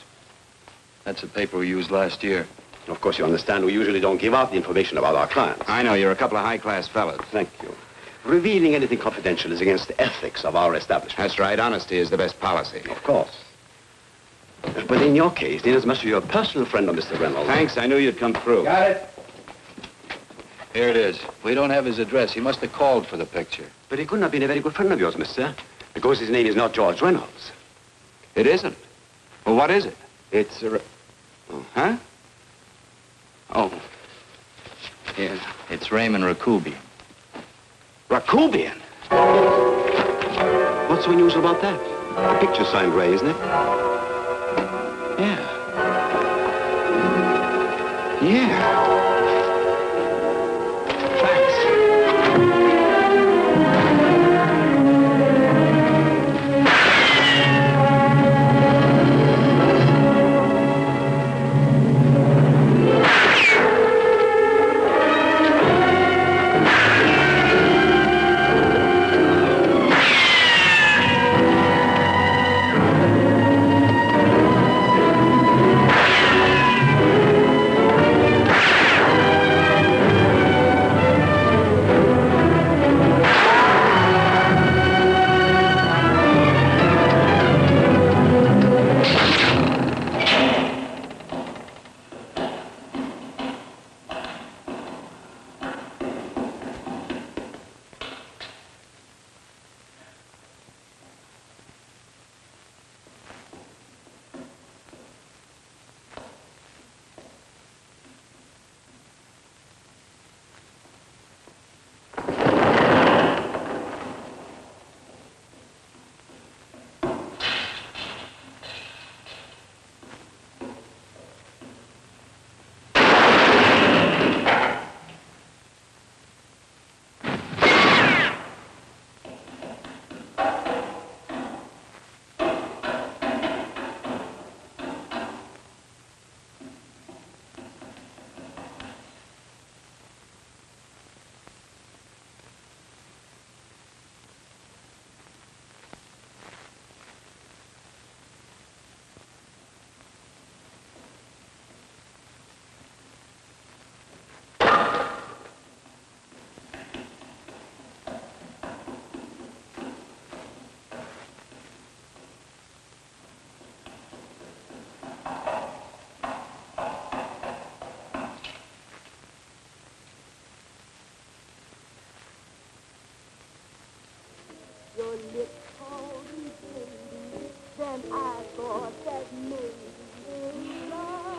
That's the paper we used last year. Of course, you understand we usually don't give out the information about our clients. I know, you're a couple of high-class fellas. Thank you. Revealing anything confidential is against the ethics of our establishment. That's right. Honesty is the best policy. Of course. But in your case, inasmuch as you're a personal friend of Mr. Reynolds... Thanks. I knew you'd come through. Got it. Here it is. We don't have his address. He must have called for the picture. But he couldn't have been a very good friend of yours, mister, because his name is not George Reynolds. It isn't? Well, what is it? It's a... Oh, huh? Oh. Yeah. It's Raymond Rakubian. Rakubian? What's so unusual about that? The picture's signed Ray, isn't it? Yeah. Yeah. Your lips told me, baby, then I thought that maybe love.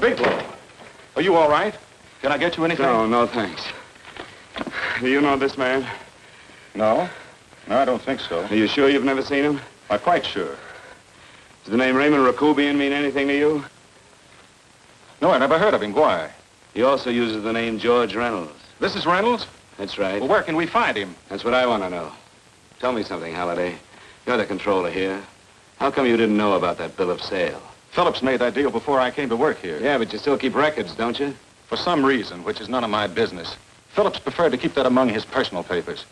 Bigelow, are you all right? Can I get you anything? No, thanks. Do you know this man? No? No, I don't think so. Are you sure you've never seen him? I'm quite sure. Does the name Raymond Rakubian mean anything to you? No, I never heard of him. Why? He also uses the name George Reynolds. This is Reynolds? That's right. Well, where can we find him? That's what I want to know. Tell me something, Halliday. You're the controller here. How come you didn't know about that bill of sale? Phillips made that deal before I came to work here. Yeah, but you still keep records, don't you? For some reason, which is none of my business, Phillips preferred to keep that among his personal papers.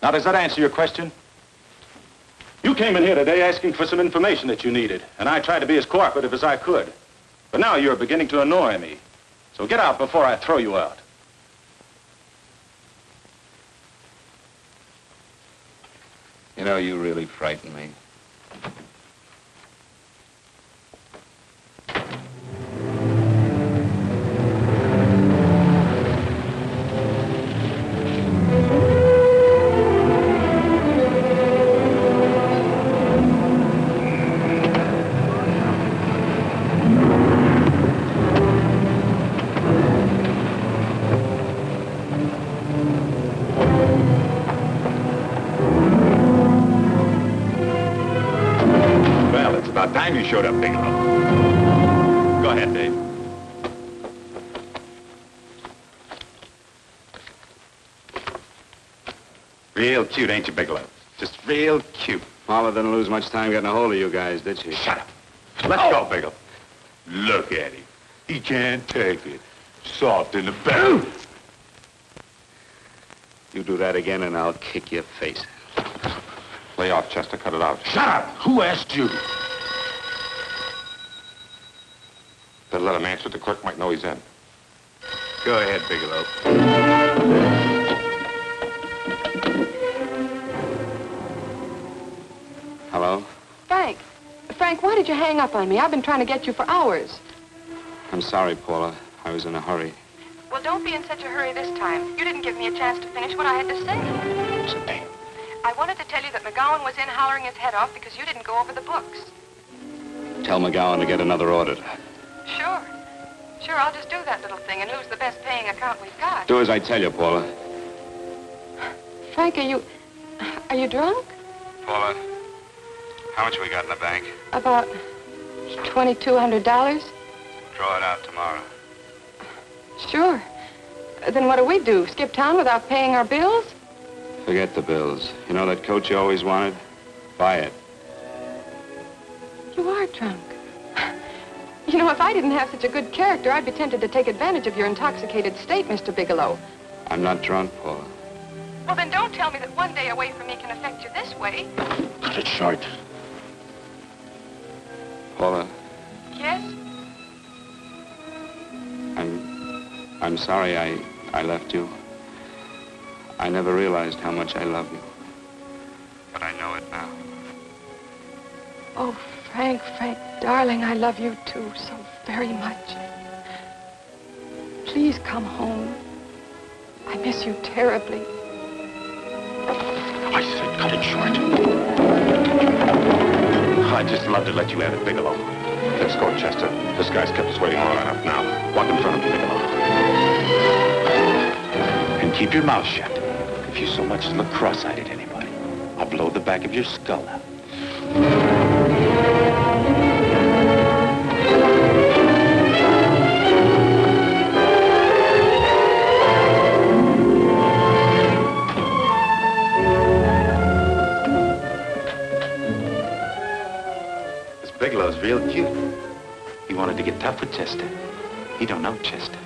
Now, does that answer your question? You came in here today asking for some information that you needed, and I tried to be as cooperative as I could. But now you're beginning to annoy me. So get out before I throw you out. You know, you really frighten me. Go ahead, Dave. Real cute, ain't you, Bigelow? Just real cute. Paula didn't lose much time getting a hold of you guys, did she? Shut up. Let's go, Bigelow. Look at him. He can't take it. Soft in the back. You do that again and I'll kick your face. Lay off, Chester. Cut it out. Shut up! Who asked you? Better let him answer. The clerk might know he's in. Go ahead, Bigelow. Hello? Frank, why did you hang up on me? I've been trying to get you for hours. I'm sorry, Paula. I was in a hurry. Well, don't be in such a hurry this time. You didn't give me a chance to finish what I had to say. What's the name? I wanted to tell you that McGowan was in hollering his head off because you didn't go over the books. Tell McGowan to get another auditor. Sure. Sure, I'll just do that little thing and lose the best paying account we've got. Do as I tell you, Paula. Frank, are you drunk? Paula, how much we got in the bank? About $2,200. Draw it out tomorrow. Sure. Then what do? Skip town without paying our bills? Forget the bills. You know that coat you always wanted? Buy it. You are drunk. You know, if I didn't have such a good character, I'd be tempted to take advantage of your intoxicated state, Mr. Bigelow. I'm not drunk, Paula. Well, then don't tell me that one day away from me can affect you this way. Cut it short. Paula, Yes? I'm sorry I left you. I never realized how much I love you. But I know it now. Oh, Frank, darling, I love you too so very much. Please come home. I miss you terribly. I said cut it short. I'd just love to let you have it, Bigelow. Let's go, Chester. This guy's kept us waiting long enough now. Walk in front of me, Bigelow. And keep your mouth shut. If you so much as look cross-eyed at anybody, I'll blow the back of your skull out. This Bigelow's real cute. He wanted to get tough with Chester. He don't know Chester.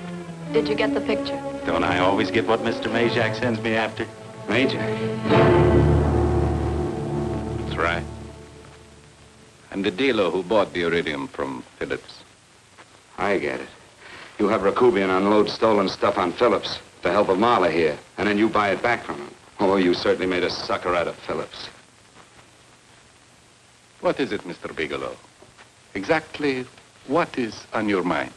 Did you get the picture? Don't I always get what Mr. Majak sends me after? Majak? That's right. I'm the dealer who bought the iridium from Phillips. I get it. You have Rakubian unload stolen stuff on Phillips with the help of Marla here, and then you buy it back from him. Oh, you certainly made a sucker out of Phillips. What is it, Mr. Bigelow? Exactly what is on your mind?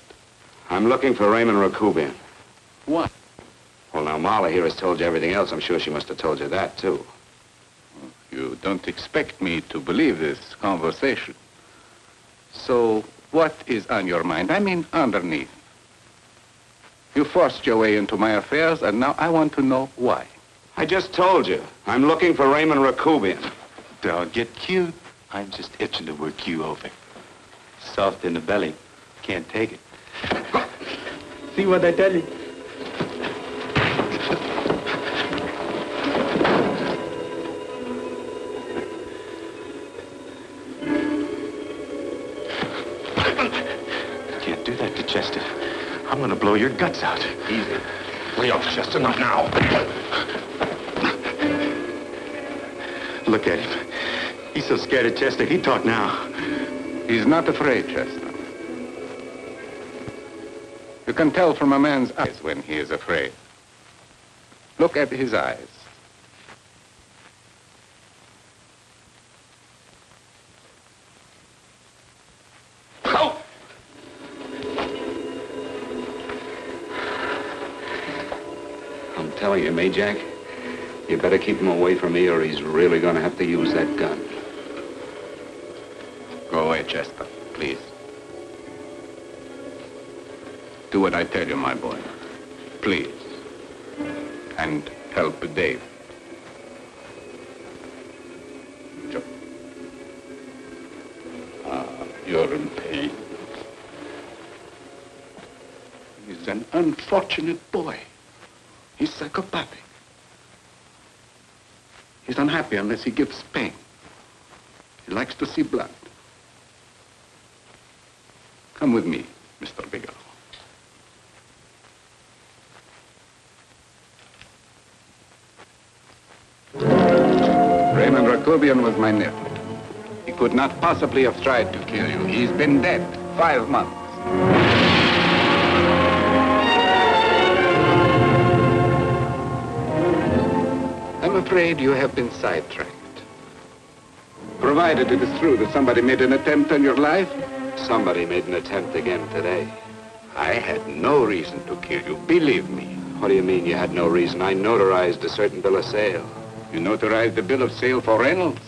I'm looking for Raymond Rakubian. What? Well, now, Marla here has told you everything else. I'm sure she must have told you that, too. You don't expect me to believe this conversation. So, what is on your mind? I mean, underneath. You forced your way into my affairs, and now I want to know why. I just told you. I'm looking for Raymond Rakubian. Don't get cute. I'm just itching to work you over. Soft in the belly. Can't take it. See what I tell you? Can't do that to Chester. I'm gonna blow your guts out. Easy. Lay off, Chester, not now. Look at him. He's so scared of Chester, he talk now. He's not afraid, Chester. You can tell from a man's eyes when he is afraid. Look at his eyes. Oh! I'm telling you, Majak, you better keep him away from me or he's really gonna have to use that gun. Go away, Chester, please. Do what I tell you, my boy. Please. And help Dave. Joe. You're in pain. unfortunate boy. He's psychopathic. He's unhappy unless he gives pain. He likes to see blood. Come with me, Mr. Bigelow. Raymond Rakobian was my nephew. He could not possibly have tried to kill you. He's been dead 5 months. I'm afraid you have been sidetracked. Provided it is true that somebody made an attempt on your life. Somebody made an attempt again today. I had no reason to kill you, believe me. What do you mean you had no reason? I notarized a certain bill of sale. You notarized the bill of sale for Reynolds,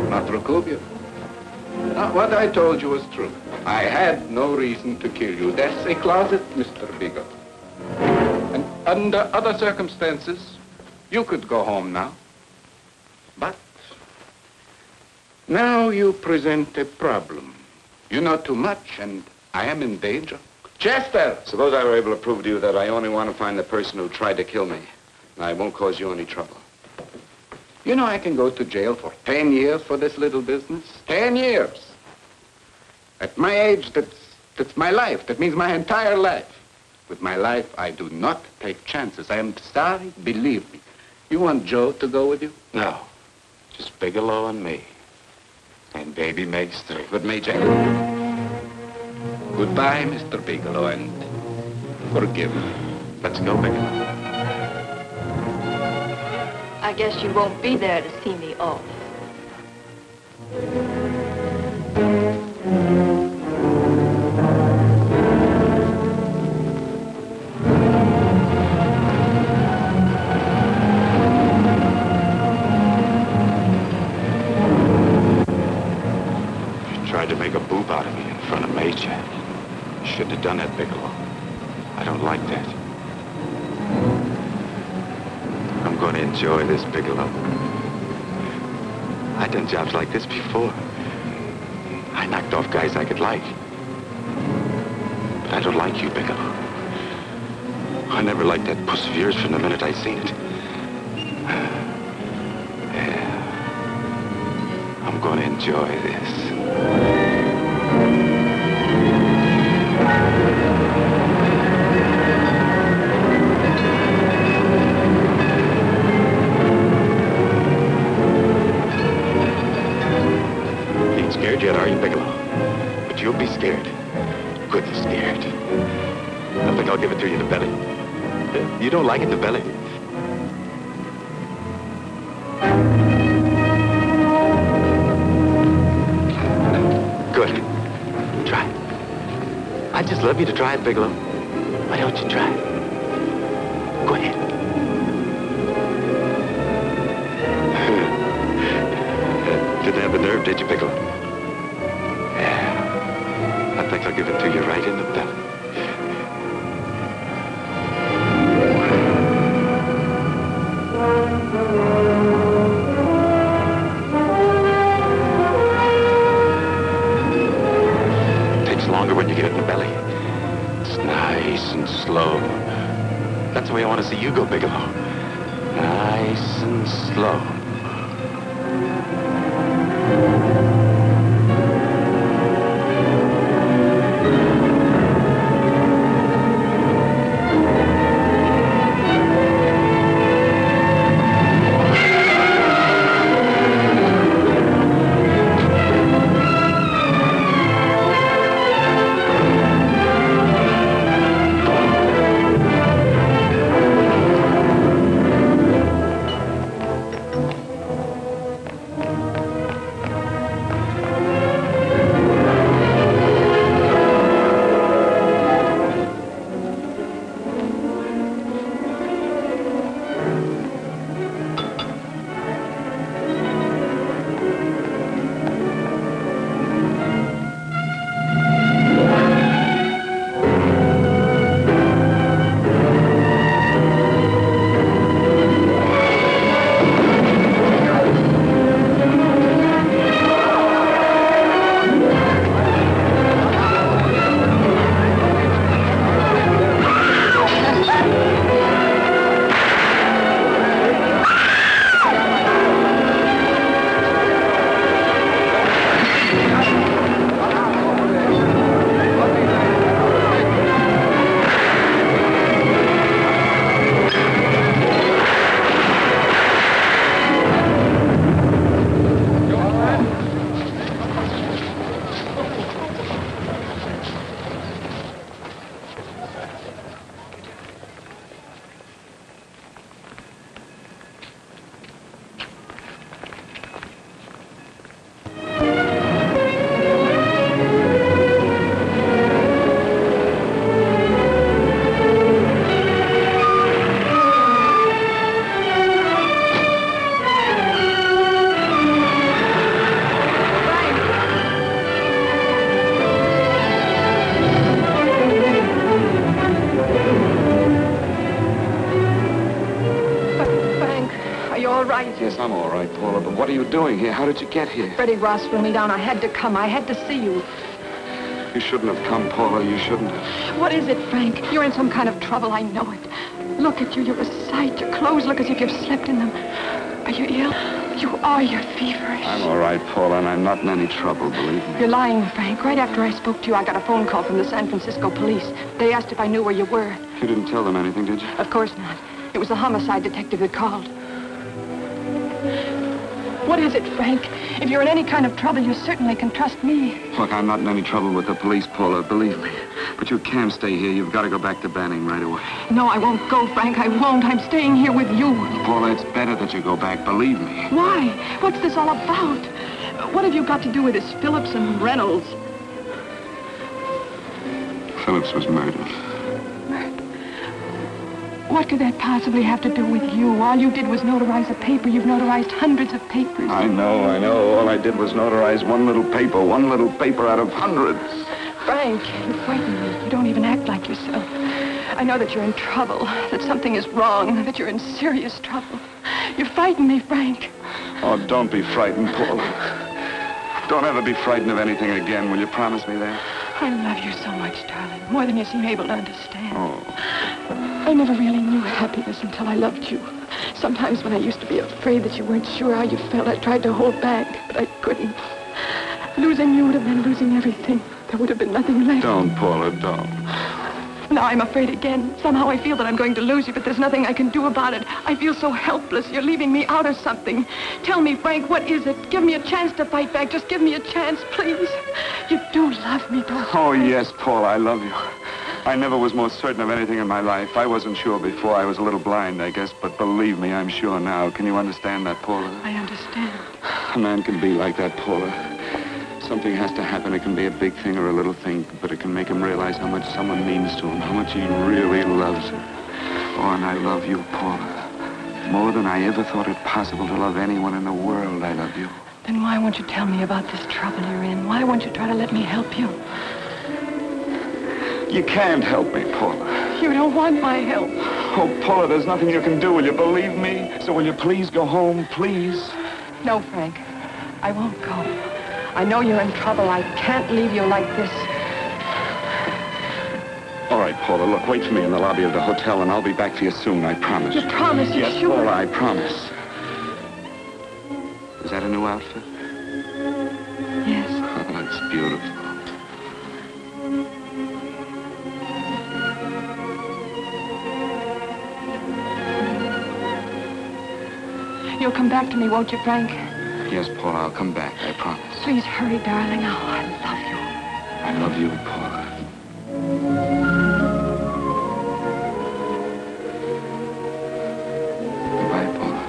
not Rakobian. What I told you was true. I had no reason to kill you. That's a closet, Mr. Bigelow. And under other circumstances, you could go home now. But now you present a problem. You know too much, and I am in danger. Chester! Suppose I were able to prove to you that I only want to find the person who tried to kill me, and I won't cause you any trouble. You know I can go to jail for 10 years for this little business. 10 years. At my age, that's my life. That means my entire life. With my life, I do not take chances. I am sorry, believe me. You want Joe to go with you? No. Just Bigelow and me. And baby makes 3. But Major, goodbye, Mr. Bigelow, and forgive me. Let's go, Bigelow. I guess you won't be there to see me off. You tried to make a boob out of me in front of Major. You shouldn't have done that, Bigelow. I don't like that. I'm going to enjoy this, Bigelow. I've done jobs like this before. I knocked off guys I could like. But I don't like you, Bigelow. I never liked that puss of yours from the minute I seen it. Yeah. I'm going to enjoy this. Scared yet, are you, Bigelow? But you'll be scared. Good and scared. I think I'll give it to you in the belly. You don't like it in the belly? Good. Try it. I'd just love you to try it, Bigelow. Why don't you try it? Go ahead. Didn't have the nerve, did you, Bigelow? I think I'll give it to you right in the belly. It takes longer when you get it in the belly. It's nice and slow. That's the way I want to see you go, Bigelow. Nice and slow. I'm all right, Paula, but what are you doing here? How did you get here? Freddie Ross flew me down. I had to come. I had to see you. You shouldn't have come, Paula. You shouldn't have. What is it, Frank? You're in some kind of trouble. I know it. Look at you. You're a sight. Your clothes look as if you've slept in them. Are you ill? You are. You're feverish. I'm all right, Paula, and I'm not in any trouble, believe me. You're lying, Frank. Right after I spoke to you, I got a phone call from the San Francisco police. They asked if I knew where you were. You didn't tell them anything, did you? Of course not. It was the homicide detective that called. What is it, Frank? If you're in any kind of trouble, you certainly can trust me. Look, I'm not in any trouble with the police, Paula, believe me. But you can't stay here. You've got to go back to Banning right away. No, I won't go, Frank. I won't. I'm staying here with you. Paula, it's better that you go back, believe me. Why? What's this all about? What have you got to do with this Phillips and Reynolds? Phillips was murdered. What could that possibly have to do with you? All you did was notarize a paper. You've notarized hundreds of papers. I know. All I did was notarize one little paper out of hundreds. Frank, you frighten me. You don't even act like yourself. I know that you're in trouble, that something is wrong, that you're in serious trouble. You frighten me, Frank. Oh, don't be frightened, Paula. Don't ever be frightened of anything again. Will you promise me that? I love you so much, darling. More than you seem able to understand. Oh. I never really knew happiness until I loved you. Sometimes when I used to be afraid that you weren't sure how you felt, I tried to hold back, but I couldn't. Losing you would have been losing everything. There would have been nothing left. Don't, Paula, don't. Now I'm afraid again. Somehow I feel that I'm going to lose you, but there's nothing I can do about it. I feel so helpless. You're leaving me out of something. Tell me, Frank, what is it? Give me a chance to fight back. Just give me a chance, please. You do love me, don't you? Oh, yes, Paula, I love you. I never was more certain of anything in my life. I wasn't sure before. I was a little blind, I guess, but believe me, I'm sure now. Can you understand that, Paula? I understand. A man can be like that, Paula. Something has to happen. It can be a big thing or a little thing, but it can make him realize how much someone means to him, how much he really loves her. Oh, and I love you, Paula. More than I ever thought it possible to love anyone in the world, I love you. Then why won't you tell me about this trouble you're in? Why won't you try to let me help you? You can't help me, Paula. You don't want my help. Oh, Paula, there's nothing you can do. Will you believe me? So will you please go home, please? No, Frank. I won't go. I know you're in trouble. I can't leave you like this. All right, Paula, look, wait for me in the lobby of the hotel, and I'll be back for you soon, I promise. You promise? You're yes, sure? Paula, I promise. Is that a new outfit? Yes. Oh, it's beautiful. You'll come back to me, won't you, Frank? Yes, Paula, I'll come back, I promise. Please hurry, darling. Oh, I love you. I love you, Paula. Goodbye, Paula.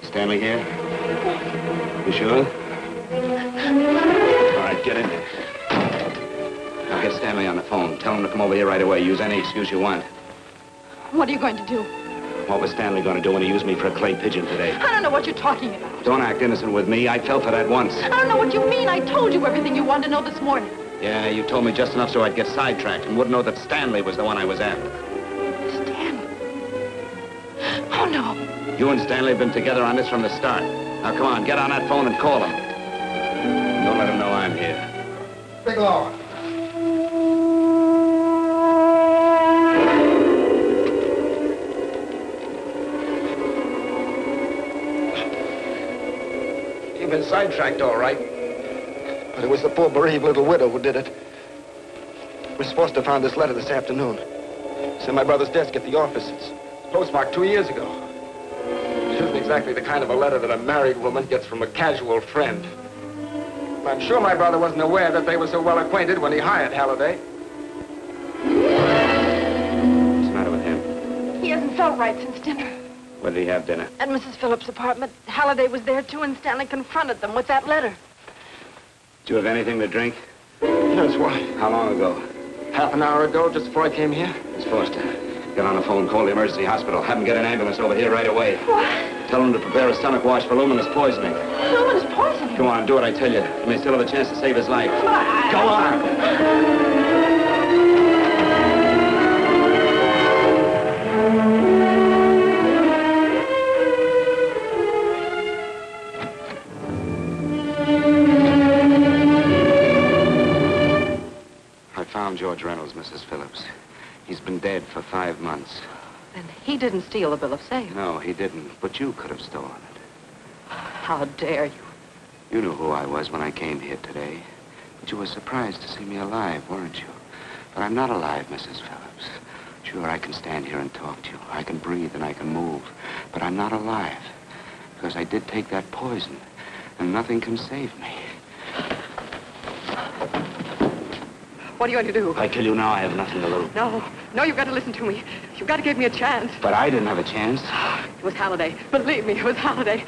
Stanley here? You sure? All right, get in there. Now get Stanley on the phone. Tell him to come over here right away. Use any excuse you want. What are you going to do? What was Stanley going to do when he used me for a clay pigeon today? I don't know what you're talking about. Don't act innocent with me. I fell for that once. I don't know what you mean. I told you everything you wanted to know this morning. Yeah, you told me just enough so I'd get sidetracked and wouldn't know that Stanley was the one I was after. Stanley? Oh, no. You and Stanley have been together on this from the start. Now, come on, get on that phone and call him. Don't let him know I'm here. Bigelow. You've been sidetracked, all right. But it was the poor bereaved little widow who did it. Miss Foster found this letter this afternoon. It's in my brother's desk at the office. It's postmarked 2 years ago. It isn't exactly the kind of a letter that a married woman gets from a casual friend. I'm sure my brother wasn't aware that they were so well acquainted when he hired Halliday. What's the matter with him? He hasn't felt right since dinner. Where did he have dinner? At Mrs. Phillips' apartment. Halliday was there, too, and Stanley confronted them with that letter. Did you have anything to drink? Yes, why? How long ago? Half an hour ago, just before I came here. Miss Foster, get on the phone, call the emergency hospital. Have them get an ambulance over here right away. What? Tell them to prepare a stomach wash for luminous poisoning. Luminous poisoning? Come on, do what I tell you. You may still have a chance to save his life. Go on! I found George Reynolds, Mrs. Phillips. He's been dead for 5 months. And he didn't steal the bill of sale. No, he didn't. But you could have stolen it. How dare you? You knew who I was when I came here today. But you were surprised to see me alive, weren't you? But I'm not alive, Mrs. Phillips. Sure, I can stand here and talk to you. I can breathe and I can move. But I'm not alive. Because I did take that poison. And nothing can save me. What are you going to do? If I kill you now, I have nothing to lose. No, you've got to listen to me. You've got to give me a chance. But I didn't have a chance. It was Halliday. Believe me, it was Halliday.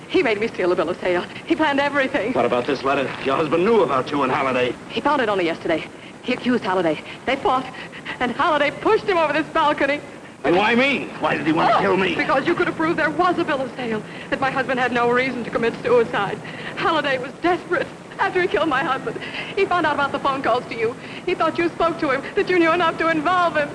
He made me steal the bill of sale. He planned everything. What about this letter? Your husband knew about you and Halliday. He found it only yesterday. He accused Halliday. They fought, and Halliday pushed him over this balcony. And why me? Why did he want to kill me? Because you could have proved there was a bill of sale, that my husband had no reason to commit suicide. Halliday was desperate. After he killed my husband, he found out about the phone calls to you. He thought you spoke to him, that you knew enough to involve him.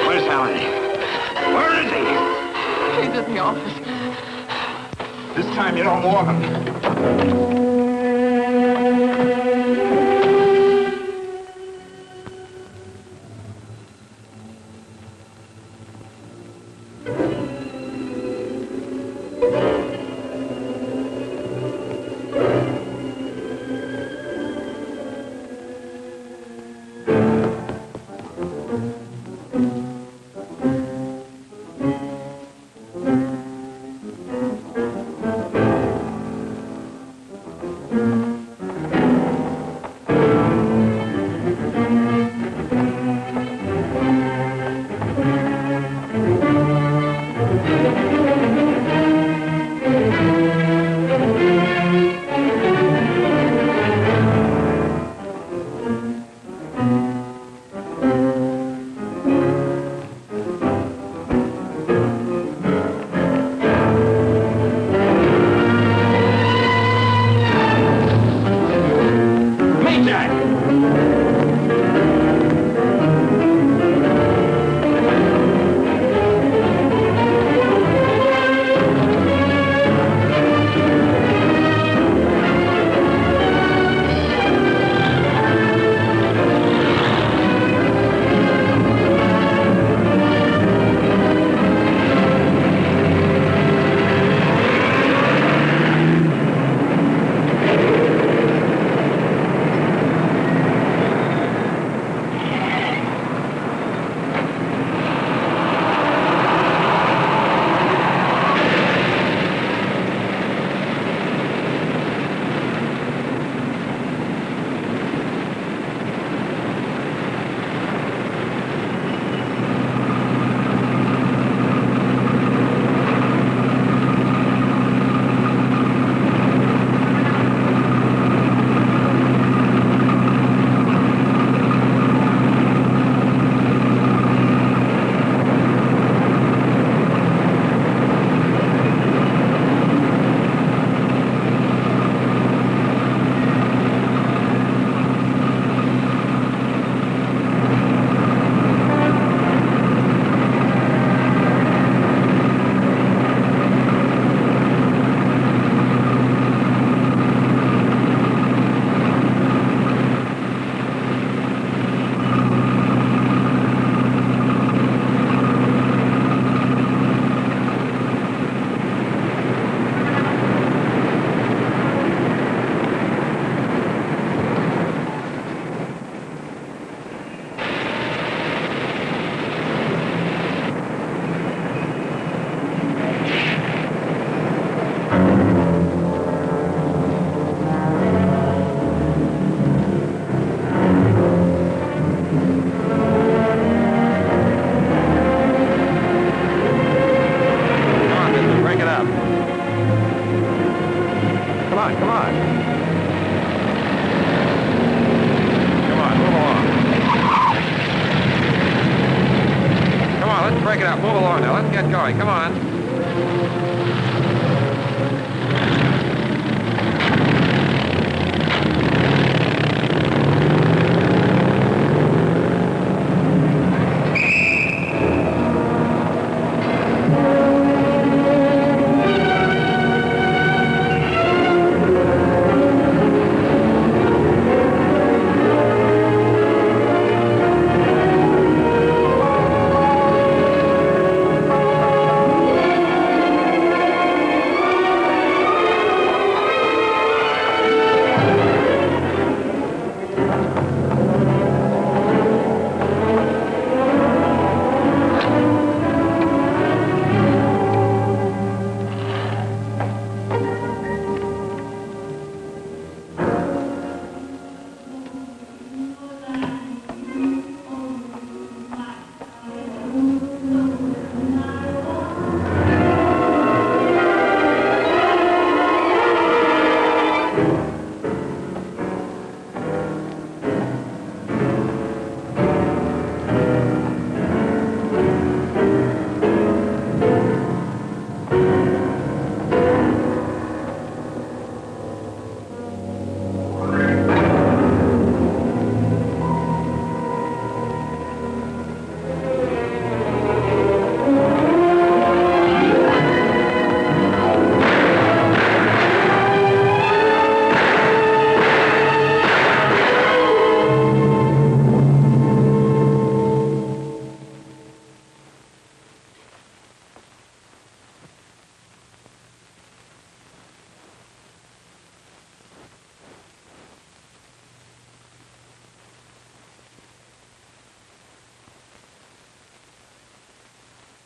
Where's Halliday? Where is he? He's in the office. This time you don't warn him. Now, let's break it up. Move along now. Let's get going. Come on.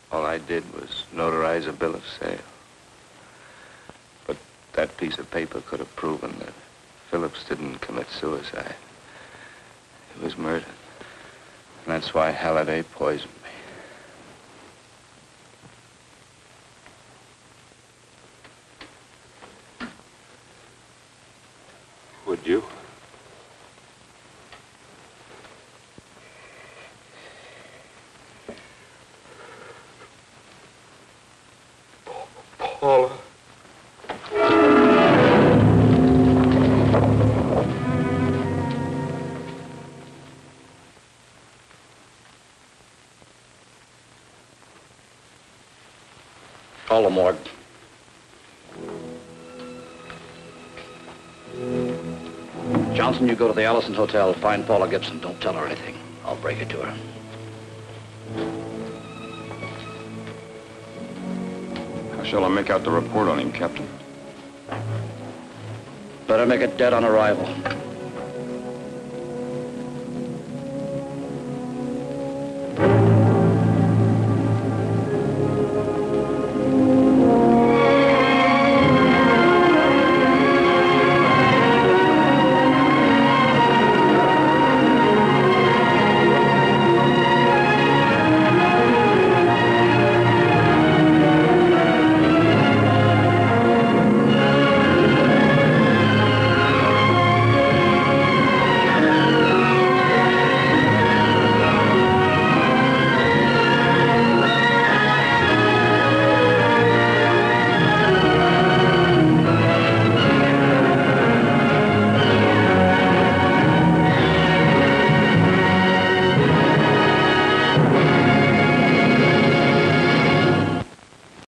All I did was notarize a bill of sale. But that piece of paper could have proven that Phillips didn't commit suicide. He was murdered. And that's why Halliday poisoned me. Would you? Paula. Call the morgue. Johnson, you go to the Allison Hotel, find Paula Gibson. Don't tell her anything. I'll break it to her. How shall I make out the report on him, Captain? Better make it dead on arrival.